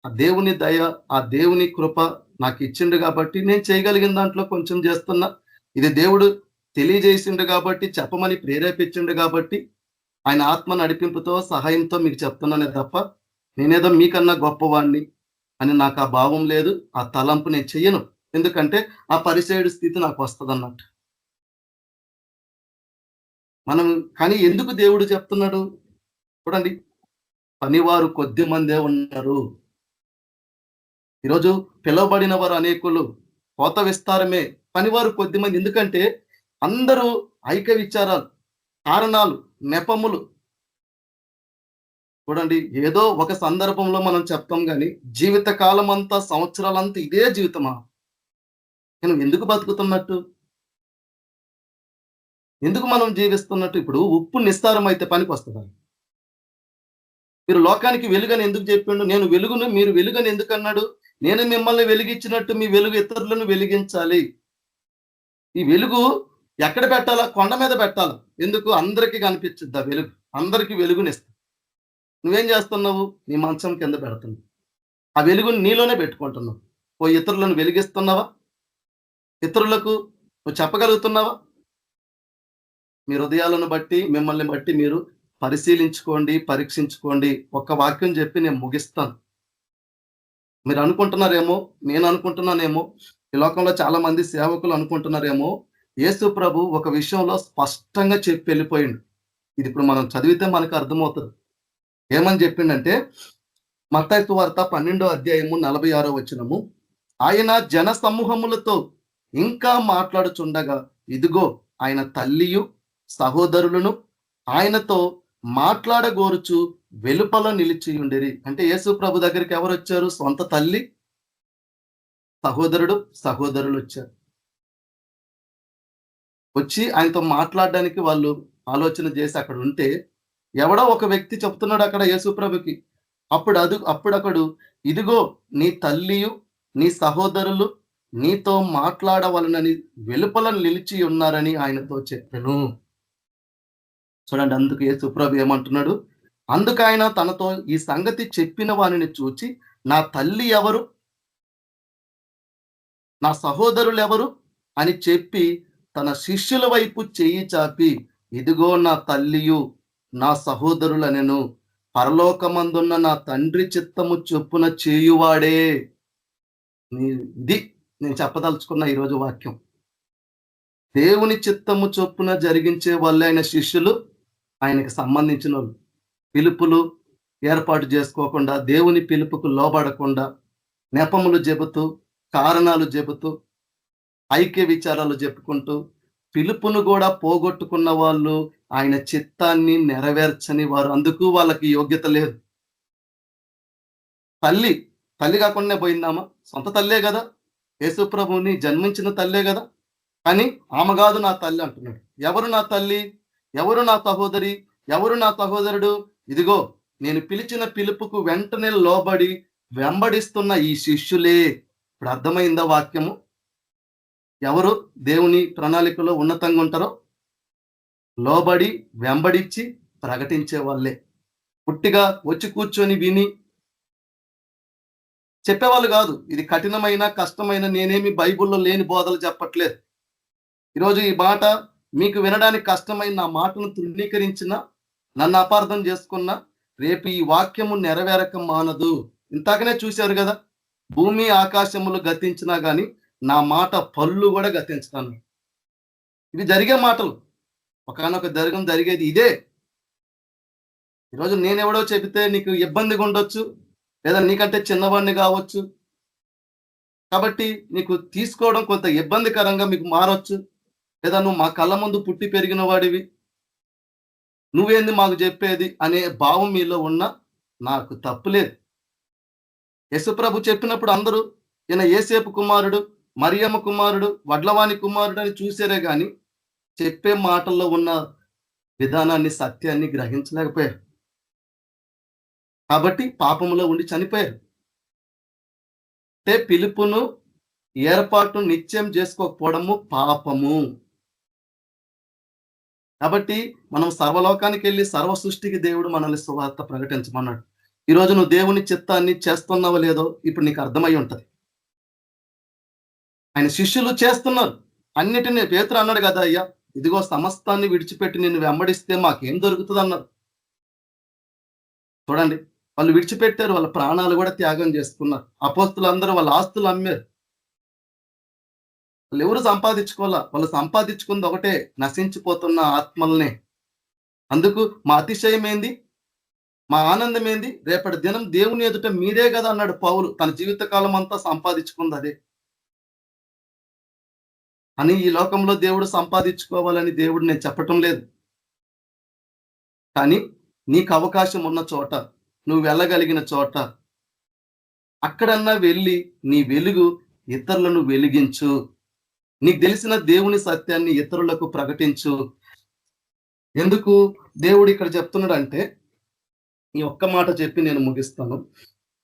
ఆ దేవుని దయ, ఆ దేవుని కృప నాకు ఇచ్చిండు కాబట్టి నేను చేయగలిగిన దాంట్లో కొంచెం చేస్తున్నా. ఇది దేవుడు తెలియజేసిండు కాబట్టి, చెప్పమని ప్రేరేపించిండు కాబట్టి, ఆయన ఆత్మ నడిపింపుతో సహాయంతో మీకు చెప్తున్నానే తప్ప నేనేదో మీకన్నా గొప్పవాడిని అని నాకు ఆ భావం లేదు. ఆ తలంపు నేను చెయ్యను. ఎందుకంటే ఆ పరిసేయుడు స్థితి నాకు వస్తుంది అన్నట్టు. మనం కానీ ఎందుకు దేవుడు చెప్తున్నాడు చూడండి, పనివారు కొద్ది మందే ఉన్నారు. ఈరోజు పిలువబడిన వారు అనేకులు, కోత విస్తారమే, పనివారు కొద్ది మంది. ఎందుకంటే అందరూ ఐక్య విచారాలు, కారణాలు, నెపములు. చూడండి, ఏదో ఒక సందర్భంలో మనం చెప్తాం కానీ జీవిత కాలం అంతా, సంవత్సరాలంతా ఇదే జీవితమా? నేను ఎందుకు బతుకుతున్నట్టు, ఎందుకు మనం జీవిస్తున్నట్టు? ఇప్పుడు ఉప్పు నిస్సారం అయితే పనికి వస్తుందా? మీరు లోకానికి వెలుగని ఎందుకు చెప్పిండు? నేను వెలుగును, మీరు వెలుగని ఎందుకు అన్నాడు? నేను మిమ్మల్ని వెలిగించినట్టు మీ వెలుగు ఇతరులను వెలిగించాలి. ఈ వెలుగు ఎక్కడ పెట్టాలా? కొండ మీద పెట్టాలా? ఎందుకు? అందరికీ కనిపించుద్ది ఆ వెలుగు, అందరికీ వెలుగునిస్తా. నువ్వేం చేస్తున్నావు? నీ మంచం కింద పెడుతున్నావు. ఆ వెలుగుని నీలోనే పెట్టుకుంటున్నావు. ఓ ఇతరులను వెలిగిస్తున్నావా? ఇతరులకు నువ్వు చెప్పగలుగుతున్నావా? మీ హృదయాలను బట్టి, మిమ్మల్ని బట్టి మీరు పరిశీలించుకోండి, పరీక్షించుకోండి. ఒక్క వాక్యం చెప్పి నేను ముగిస్తాను. మీరు అనుకుంటున్నారేమో, నేను అనుకుంటున్నానేమో, ఈ లోకంలో చాలా మంది సేవకులు అనుకుంటున్నారేమో, యేసు ప్రభు ఒక విషయంలో స్పష్టంగా చెప్పి వెళ్ళిపోయిండు. ఇది ఇప్పుడు మనం చదివితే మనకు అర్థమవుతుంది. ఏమని చెప్పిండంటే, మత్తయి సువార్త 12వ అధ్యాయము 46వ వచనము, ఆయన జన సమూహములతో ఇంకా మాట్లాడుచుండగా ఇదిగో ఆయన తల్లియు సహోదరులను ఆయనతో మాట్లాడగోరుచు వెలుపల నిలిచి ఉండేది. అంటే యేసు ప్రభు దగ్గరికి ఎవరు వచ్చారు? సొంత తల్లి, సహోదరులు వచ్చారు. వచ్చి ఆయనతో మాట్లాడడానికి వాళ్ళు ఆలోచన చేసి అక్కడ ఉంటే, ఎవడో ఒక వ్యక్తి చెప్తున్నాడు అక్కడ యేసు ప్రభుకి. అప్పుడక్కడు ఇదిగో నీ తల్లియు నీ సహోదరులు నీతో మాట్లాడవలనని వెలుపల నిలిచి ఉన్నారని ఆయనతో చెప్పాను. చూడండి, అందుకు యేసు ప్రభు ఏమంటున్నాడు? అందుకు ఆయన తనతో ఈ సంగతి చెప్పిన వారిని చూచి, నా తల్లి ఎవరు, నా సహోదరులు ఎవరు అని చెప్పి తన శిష్యుల వైపు చెయ్యి చాపి, ఇదిగో నా తల్లియు నా సహోదరులనెను, పరలోకమందున్న నా తండ్రి చిత్తము చొప్పున చేయువాడే. ఇది నేను చెప్పదలుచుకున్న ఈరోజు వాక్యం. దేవుని చిత్తము చొప్పున జరిగించే వాళ్ళే ఆయన శిష్యులు, ఆయనకి సంబంధించిన వాళ్ళు. పిలుపులు ఏర్పాటు చేసుకోకుండా, దేవుని పిలుపుకు లోబడకుండా, నెపములు చెబుతూ, కారణాలు చెబుతూ, ఐక్య విచారాలు చెప్పుకుంటూ, పిలుపును కూడా పోగొట్టుకున్న వాళ్ళు, ఆయన చిత్తాన్ని నెరవేర్చని వారు. అందుకు వాళ్ళకి యోగ్యత లేదు. తల్లి కాకుండా పోయిందామా? సొంత తల్లే కదా, యేసు ప్రభువుని జన్మించిన తల్లే కదా. కానీ ఆమె కాదు నా తల్లి అంటున్నాడు. ఎవరు నా తల్లి, ఎవరు నా సహోదరి, ఎవరు నా సహోదరుడు? ఇదిగో నేను పిలిచిన పిలుపుకు వెంటనే లోబడి వెంబడిస్తున్న ఈ శిష్యులే. ఇప్పుడు అర్థమైందా వాక్యము? ఎవరు దేవుని ప్రణాళికలో ఉన్నతంగా ఉంటారో? లోబడి వెంబడించి ప్రకటించే వాళ్ళే. పుట్టిగా వచ్చి కూర్చొని విని చెప్పేవాళ్ళు కాదు. ఇది కఠినమైన, కష్టమైన, నేనేమి బైబిల్లో లేని బోధలు చెప్పట్లేదు. ఈరోజు ఈ మాట మీకు వినడానికి కష్టమైన నా మాటను తృణీకరించిన, నన్ను అపార్థం చేసుకున్న, రేపు ఈ వాక్యము నెరవేరక మానదు. ఇంతకనే చూశారు కదా, భూమి ఆకాశములు గతించినా గాని నా మాట పళ్ళు కూడా గతించుతాను. ఇవి జరిగే మాటలు. ఒకనొక జరిగేది ఇదే. ఈరోజు నేనెవడో చెబితే నీకు ఇబ్బందిగా ఉండొచ్చు, లేదా నీకంటే చిన్నవాడిని కావచ్చు, కాబట్టి నీకు తీసుకోవడం కొంత ఇబ్బందికరంగా మీకు మారొచ్చు. లేదా నువ్వు మా కళ్ళ ముందు పుట్టి పెరిగిన వాడివి, నువ్వేంది మాకు చెప్పేది అనే భావం మీలో ఉన్న నాకు తప్పులేదు. యేసుప్రభు చెప్పినప్పుడు అందరూ ఈయన యేసేపు కుమారుడు, మరియమ్మ కుమారుడు, వడ్లవాణి కుమారుడు అని చూసారే గాని చెప్పే మాటల్లో ఉన్న విధానాన్ని, సత్యాన్ని గ్రహించలేకపోయారు. కాబట్టి పాపములో ఉండి చనిపోయారు. అంటే పిలుపును ఏర్పాటు నిత్యం చేసుకోకపోవడము పాపము. కాబట్టి మనం సర్వలోకానికి వెళ్ళి సర్వ సృష్టికి దేవుడు మనల్ని సువార్త ప్రకటించమన్నాడు. ఈరోజు నువ్వు దేవుని చిత్తాన్ని చేస్తున్నావో లేదో ఇప్పుడు నీకు అర్థమై ఉంటది. ఆయన శిష్యులు చేస్తున్నారు అన్నిటినీ. పేతురు అన్నాడు కదా, అయ్యా ఇదిగో సమస్తాన్ని విడిచిపెట్టి నిన్ను వెంబడిస్తే మాకేం దొరుకుతుంది అన్నారు. చూడండి, వాళ్ళు విడిచిపెట్టారు, వాళ్ళ ప్రాణాలు కూడా త్యాగం చేసుకున్నారు. అపోస్తులందరూ వాళ్ళ ఆస్తులు అమ్మారు. వాళ్ళు ఎవరు సంపాదించుకోవాలా, వాళ్ళు సంపాదించుకుంది ఒకటే, నశించిపోతున్న ఆత్మల్నే. అందుకు మా అతిశయం ఏంది, మా ఆనందం ఏంది, రేపటి దినం దేవుని ఎదుట మీరే కదా అన్నాడు పౌలు. తన జీవితకాలం అంతా సంపాదించుకుంది అదే అని. ఈ లోకంలో దేవుడు సంపాదించుకోవాలని దేవుడు నేను చెప్పటం లేదు, కానీ నీకు అవకాశం ఉన్న చోట, నువ్వు వెళ్ళగలిగిన చోట అక్కడన్నా వెళ్ళి నీ వెలుగు ఇతరులను వెలిగించు. నీకు తెలిసిన దేవుని సత్యాన్ని ఇతరులకు ప్రకటించు. ఎందుకు దేవుడు ఇక్కడ చెప్తున్నాడు అంటే, ఈ ఒక్క మాట చెప్పి నేను ముగిస్తాను.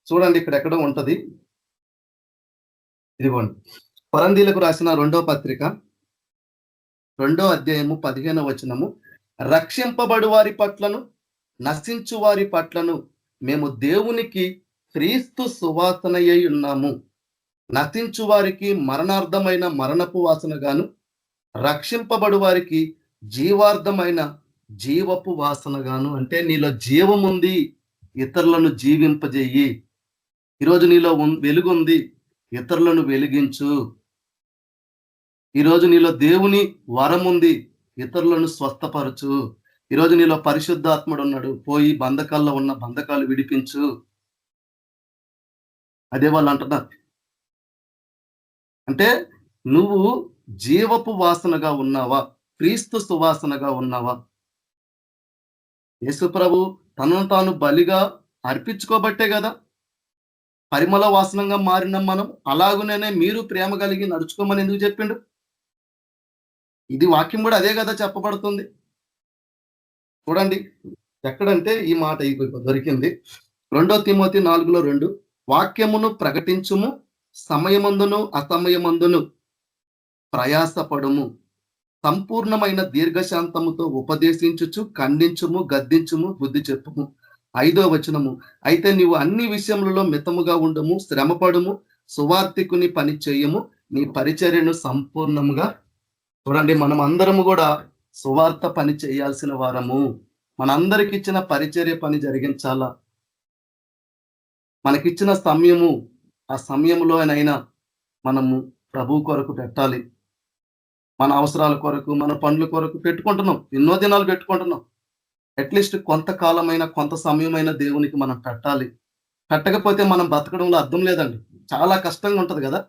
చూడండి, ఇక్కడ ఎక్కడ ఉంటది, ఇదిగోండి, కొరంథీయులకు రాసిన 2వ పత్రిక 2వ అధ్యాయము 15వ వచనము. రక్షింపబడు వారి పట్లను నశించు వారి పట్లను మేము దేవునికి క్రీస్తు సువాసనయ్యై ఉన్నాము. నశించు వారికి మరణార్థమైన మరణపు వాసనగాను, రక్షింపబడు వారికి జీవార్థమైన జీవపు వాసనగాను. అంటే నీలో జీవం ఉంది, ఇతరులను జీవింపజేయి. ఈరోజు నీలో వెలుగుంది, ఇతరులను వెలిగించు. ఈరోజు నీలో దేవుని వరం ఉంది, ఇతరులను స్వస్థపరచు. ఈరోజు నీలో పరిశుద్ధాత్ముడు ఉన్నాడు, పోయి బంధకాల్లో ఉన్న బంధకాలు విడిపించు. అదే వాళ్ళు అంటున్నారు. అంటే నువ్వు జీవపు వాసనగా ఉన్నావా, క్రీస్తు సువాసనగా ఉన్నావా? యేసు ప్రభు తనను తాను బలిగా అర్పించుకోబట్టే కదా పరిమళ వాసనంగా మారిన మనం. అలాగునే మీరు ప్రేమ కలిగి నడుచుకోమని ఎందుకు చెప్పిండు? ఇది వాక్యం కూడా అదే కదా చెప్పబడుతుంది. చూడండి ఎక్కడంటే ఈ మాట దొరికింది, 2 తిమోతి 4:2. వాక్యమును ప్రకటించుము, సమయమందును అసమయమందును ప్రయాసపడుము, సంపూర్ణమైన దీర్ఘశాంతముతో ఉపదేశించుచు ఖండించుము, గద్దించుము, బుద్ధి చెప్పుము. 5వ వచనము. అయితే నీవు అన్ని విషయములలో మితముగా ఉండము, శ్రమపడుము, సువార్తికుని పని చేయము, నీ పరిచర్యను సంపూర్ణముగా. చూడండి, మనం అందరము కూడా సువార్త పని చేయాల్సిన వారము. మనందరికి ఇచ్చిన పరిచర్య పని జరిగించాలా. మనకిచ్చిన సమయము, ఆ సమయంలోనైనా మనము ప్రభు కొరకు పెట్టాలి. మన అవసరాల కొరకు, మన పనుల కొరకు పెట్టుకుంటున్నాం, ఎన్నో దినాలు పెట్టుకుంటున్నాం. అట్లీస్ట్ కొంతకాలమైన, కొంత సమయమైన దేవునికి మనం పెట్టాలి. పెట్టకపోతే మనం బతకడంలో అర్థం లేదండి. చాలా కష్టంగా ఉంటది కదా.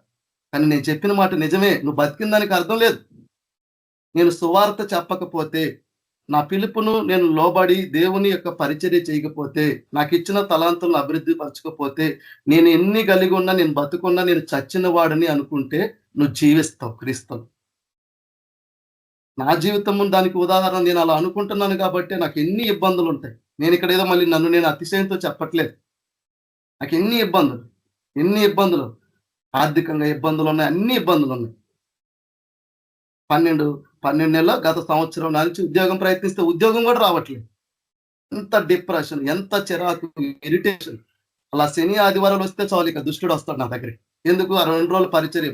కానీ నేను చెప్పిన మాట నిజమే, నువ్వు బతికిన దానికి అర్థం లేదు. నేను సువార్త చెప్పకపోతే, నా పిలుపును నేను లోబడి దేవుని యొక్క పరిచర్య చేయకపోతే, నాకు ఇచ్చిన తలాంతులను అభివృద్ధి పరచకపోతే, నేను ఎన్ని కలిగి ఉన్నా, నేను బతుకున్నా, నేను చచ్చిన వాడని అనుకుంటే నువ్వు జీవిస్తావు క్రీస్తువు. నా జీవితం దానికి ఉదాహరణ. నేను అలా అనుకుంటున్నాను కాబట్టి నాకు ఎన్ని ఇబ్బందులు ఉంటాయి. నేను ఇక్కడ ఏదో మళ్ళీ నన్ను నేను అతిశయంతో చెప్పట్లేదు. నాకు ఎన్ని ఇబ్బందులు, ఆర్థికంగా ఇబ్బందులు ఉన్నాయి, అన్ని ఇబ్బందులు ఉన్నాయి. 12 నెలల గత సంవత్సరం నుంచి ఉద్యోగం ప్రయత్నిస్తే ఉద్యోగం కూడా రావట్లేదు. ఎంత డిప్రెషన్, ఎంత చిరాకు, ఇరిటేషన్. అలా శని ఆదివారాలు వస్తే చాలు, ఇక దుష్టుడు వస్తాడు నా దగ్గరికి. ఎందుకు? ఆ 2 రోజులు పరిచర్య.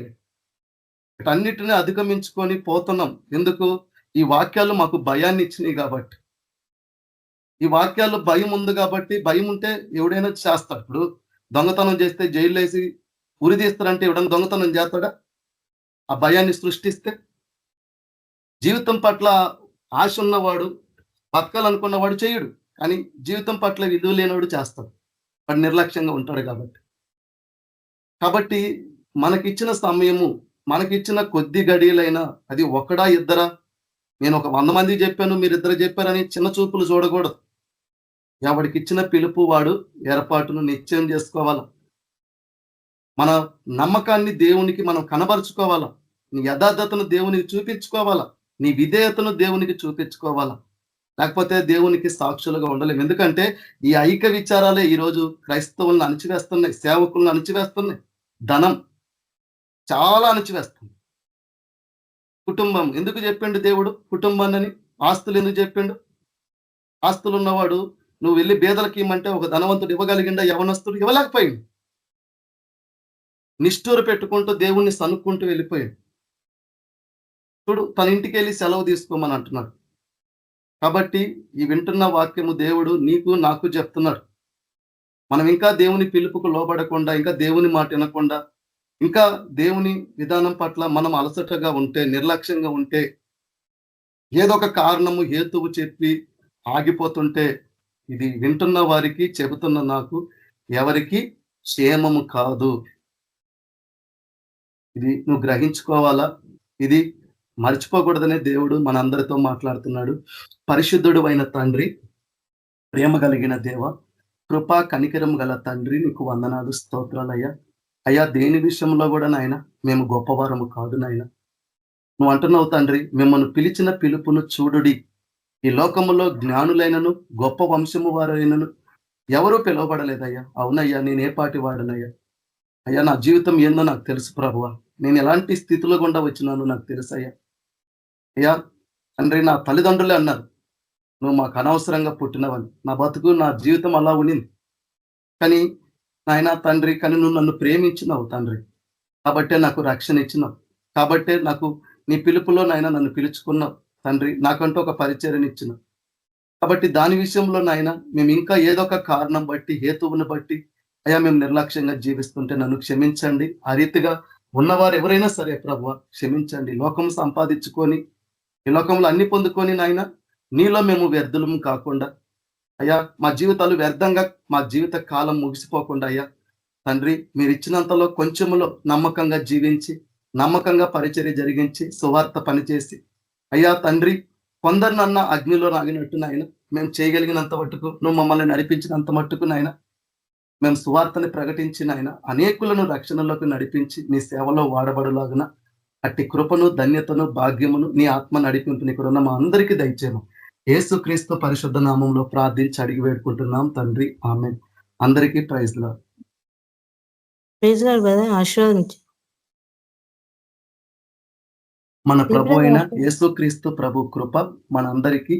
వీటన్నిటిని అధిగమించుకొని పోతున్నాం. ఎందుకు? ఈ వాక్యాలు మాకు భయాన్ని ఇచ్చినాయి కాబట్టి. ఈ వాక్యాలు భయం ఉంది కాబట్టి. భయం ఉంటే ఎవడైనా చేస్తాడు. ఇప్పుడు దొంగతనం చేస్తే జైలు వేసి ఉరి తీస్తారంటే ఎవడైనా దొంగతనం చేస్తాడా? ఆ భయాన్ని సృష్టిస్తే. జీవితం పట్ల ఆశ ఉన్నవాడు, బతకాలనుకున్నవాడు చేయడు. కానీ జీవితం పట్ల విలువ లేనివాడు చేస్తాడు. వాడు నిర్లక్ష్యంగా ఉంటాడు కాబట్టి మనకిచ్చిన సమయము, మనకిచ్చిన కొద్ది గడియలైనా, అది ఒకడా ఇద్దరా? నేను ఒక 100 మందికి చెప్పాను, మీరు 2 చెప్పారని చిన్న చూపులు చూడకూడదు. ఎవడికి ఇచ్చిన పిలుపు వాడు ఏర్పాటును నిశ్చయం చేసుకోవాలా. మన నమ్మకాన్ని దేవునికి మనం కనబరుచుకోవాలా. నీ యథార్థతను దేవునికి చూపించుకోవాలా. నీ విధేయతను దేవునికి చూపించుకోవాలా. లేకపోతే దేవునికి సాక్షులుగా ఉండలేము. ఎందుకంటే ఈ ఐక్య విచారాలే ఈరోజు క్రైస్తవులను అణిచివేస్తున్నాయి, సేవకులను అణిచివేస్తున్నాయి. ధనం చాలా అణిచివేస్తుంది. కుటుంబం ఎందుకు చెప్పిండు దేవుడు కుటుంబాన్ని? ఆస్తులు ఎందుకు చెప్పిండు? ఆస్తులు ఉన్నవాడు నువ్వు వెళ్ళి బేదలకి ఇమ్మంటే ఒక ధనవంతుడు ఇవ్వగలిగిండా? యవనస్తుడు ఇవ్వలేకపోయింది. నిష్ఠూరు పెట్టుకుంటూ దేవుణ్ణి సనుక్కుంటూ వెళ్ళిపోయాడు. చూడు, తన ఇంటికి వెళ్ళి సెలవు తీసుకోమని అంటున్నాడు. కాబట్టి ఈ వింటున్న వాక్యము దేవుడు నీకు నాకు చెప్తున్నాడు. మనం ఇంకా దేవుని పిలుపుకు లోబడకుండా, ఇంకా దేవుని మాట వినకుండా, ఇంకా దేవుని విధానం పట్ల మనం అలసటగా ఉంటే, నిర్లక్ష్యంగా ఉంటే, ఏదో ఒక కారణము హేతువు చెప్పి ఆగిపోతుంటే, ఇది వింటున్న వారికి, చెబుతున్న నాకు ఎవరికి క్షేమము కాదు. ఇది నువ్వు గ్రహించుకోవాలా. ఇది మర్చిపోకూడదనే దేవుడు మనందరితో మాట్లాడుతున్నాడు. పరిశుద్ధుడు అయిన తండ్రి, ప్రేమ కలిగిన దేవ, కృపా కనికరం గల తండ్రి, నీకు వందనాలు, స్తోత్రాలయ్యా. అయ్యా, దేని విషయంలో కూడా నాయన మేము గొప్పవారము కాదు నాయన. నువ్వు అంటున్నావు తండ్రి, మిమ్మల్ని పిలిచిన పిలుపును చూడుడి. ఈ లోకములో జ్ఞానులైనను గొప్ప వంశము వారైనను ఎవరూ పిలువబడలేదయ్యా. అవునయ్యా, నేనే పాటి వాడనయ్యా. అయ్యా, నా జీవితం ఏందో నాకు తెలుసు ప్రభువా. నేను ఎలాంటి స్థితిలో గుండా వచ్చినానో నాకు తెలుసు అయ్యా. అయ్యా తండ్రి, నా తల్లిదండ్రులే అన్నారు నువ్వు మాకు అనవసరంగా పుట్టినవని. నా బతుకు, నా జీవితం అలా ఉండింది. కానీ నాయన తండ్రి, కానీ నువ్వు నన్ను ప్రేమించినావు తండ్రి. కాబట్టే నాకు రక్షణ ఇచ్చినావు. కాబట్టే నాకు నీ పిలుపులో నాయన నన్ను పిలుచుకున్నావు తండ్రి. నాకంటూ ఒక పరిచర్యను ఇచ్చినావు. కాబట్టి దాని విషయంలో నాయన మేము ఇంకా ఏదో ఒక కారణం బట్టి, హేతువును బట్టి అయ్యా మేము నిర్లక్ష్యంగా జీవిస్తుంటే నన్ను క్షమించండి. ఆ రీతిగా ఉన్నవారు ఎవరైనా సరే ప్రభువా క్షమించండి. లోకం సంపాదించుకొని, ఈ లోకంలో అన్ని పొందుకొని నాయన నీలో మేము వ్యర్థులము కాకుండా అయ్యా, మా జీవితాలు వ్యర్థంగా, మా జీవిత కాలం ముగిసిపోకుండా అయ్యా తండ్రి, మీరు ఇచ్చినంతలో కొంచెములో నమ్మకంగా జీవించి, నమ్మకంగా పరిచర్య జరిగించి, సువార్త పనిచేసి అయ్యా తండ్రి, కొందరినన్నా అగ్నిలో నాగినట్టు నాయన మేము చేయగలిగినంత మట్టుకు, నువ్వు మమ్మల్ని నడిపించినంత మట్టుకు నాయన మేము సువార్తని ప్రకటించిన ఆయన అనేకులను రక్షణలోకి నడిపించి నీ సేవలో వాడబడులాగున అట్టి కృపను, ధన్యతను, భాగ్యమును, నీ ఆత్మ నడిపింపుని ఇక్కడ ఉన్న మా అందరికీ దయచేయము. యేసుక్రీస్తు పరిశుద్ధ నామంలో ప్రార్థించి అడిగి వేడుకుంటున్నాం తండ్రి, ఆమేన్. అందరికీ praise lord. Praise lord brother, ఆశీర్వదించు. మన ప్రభు అయిన యేసుక్రీస్తు ప్రభు కృప మనందరికీ,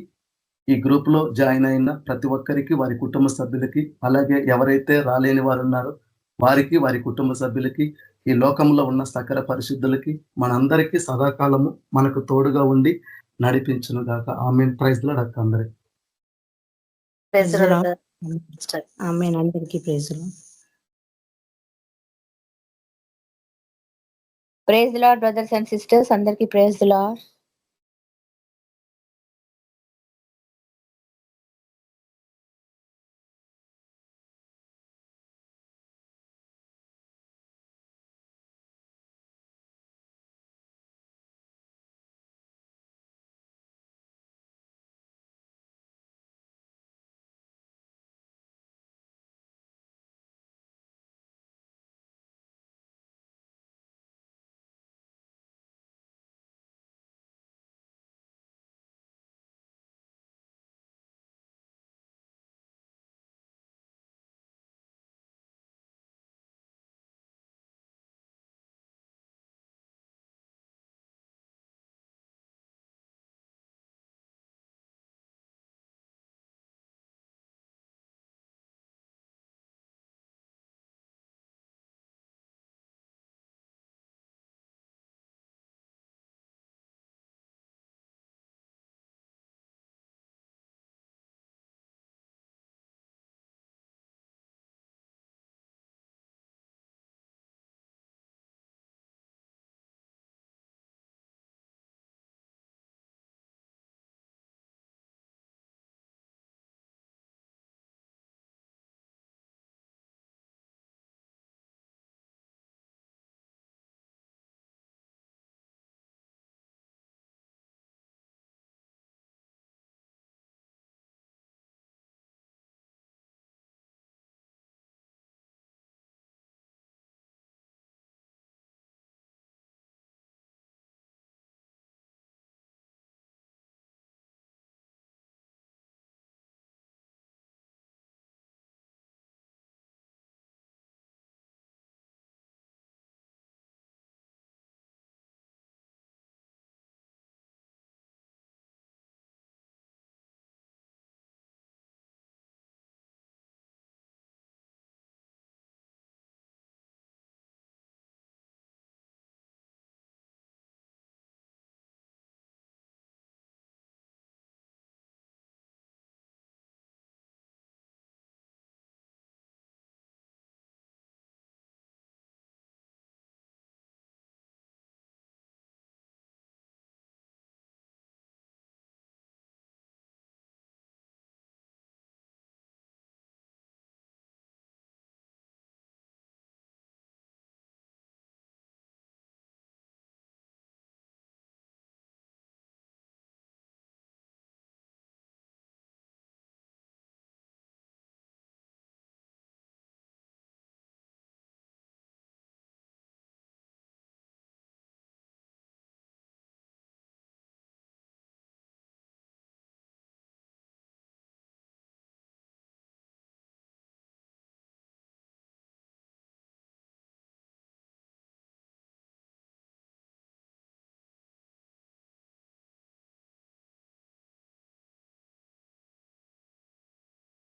ఈ గ్రూప్ లో జాయిన్ అయిన ప్రతి ఒక్కరికి, వారి కుటుంబ సభ్యులకి, అలాగే ఎవరైతే రాలేని వారు ఉన్నారో వారికి, వారి కుటుంబ సభ్యులకి, ఈ లోకంలో ఉన్న సకల పరిశుద్ధులకి, మనందరికీ సదాకాలము మనకు తోడుగా ఉండి నడిపించును గాక. ఆమేన్. ప్రైజ్ లార్డ్ అక్క అందరికి. Praise the lord. ఆమేన్. అందరికీ praise lord. Praise the lord brothers and sisters, అందరికీ ప్రైజ్ ది లార్డ్.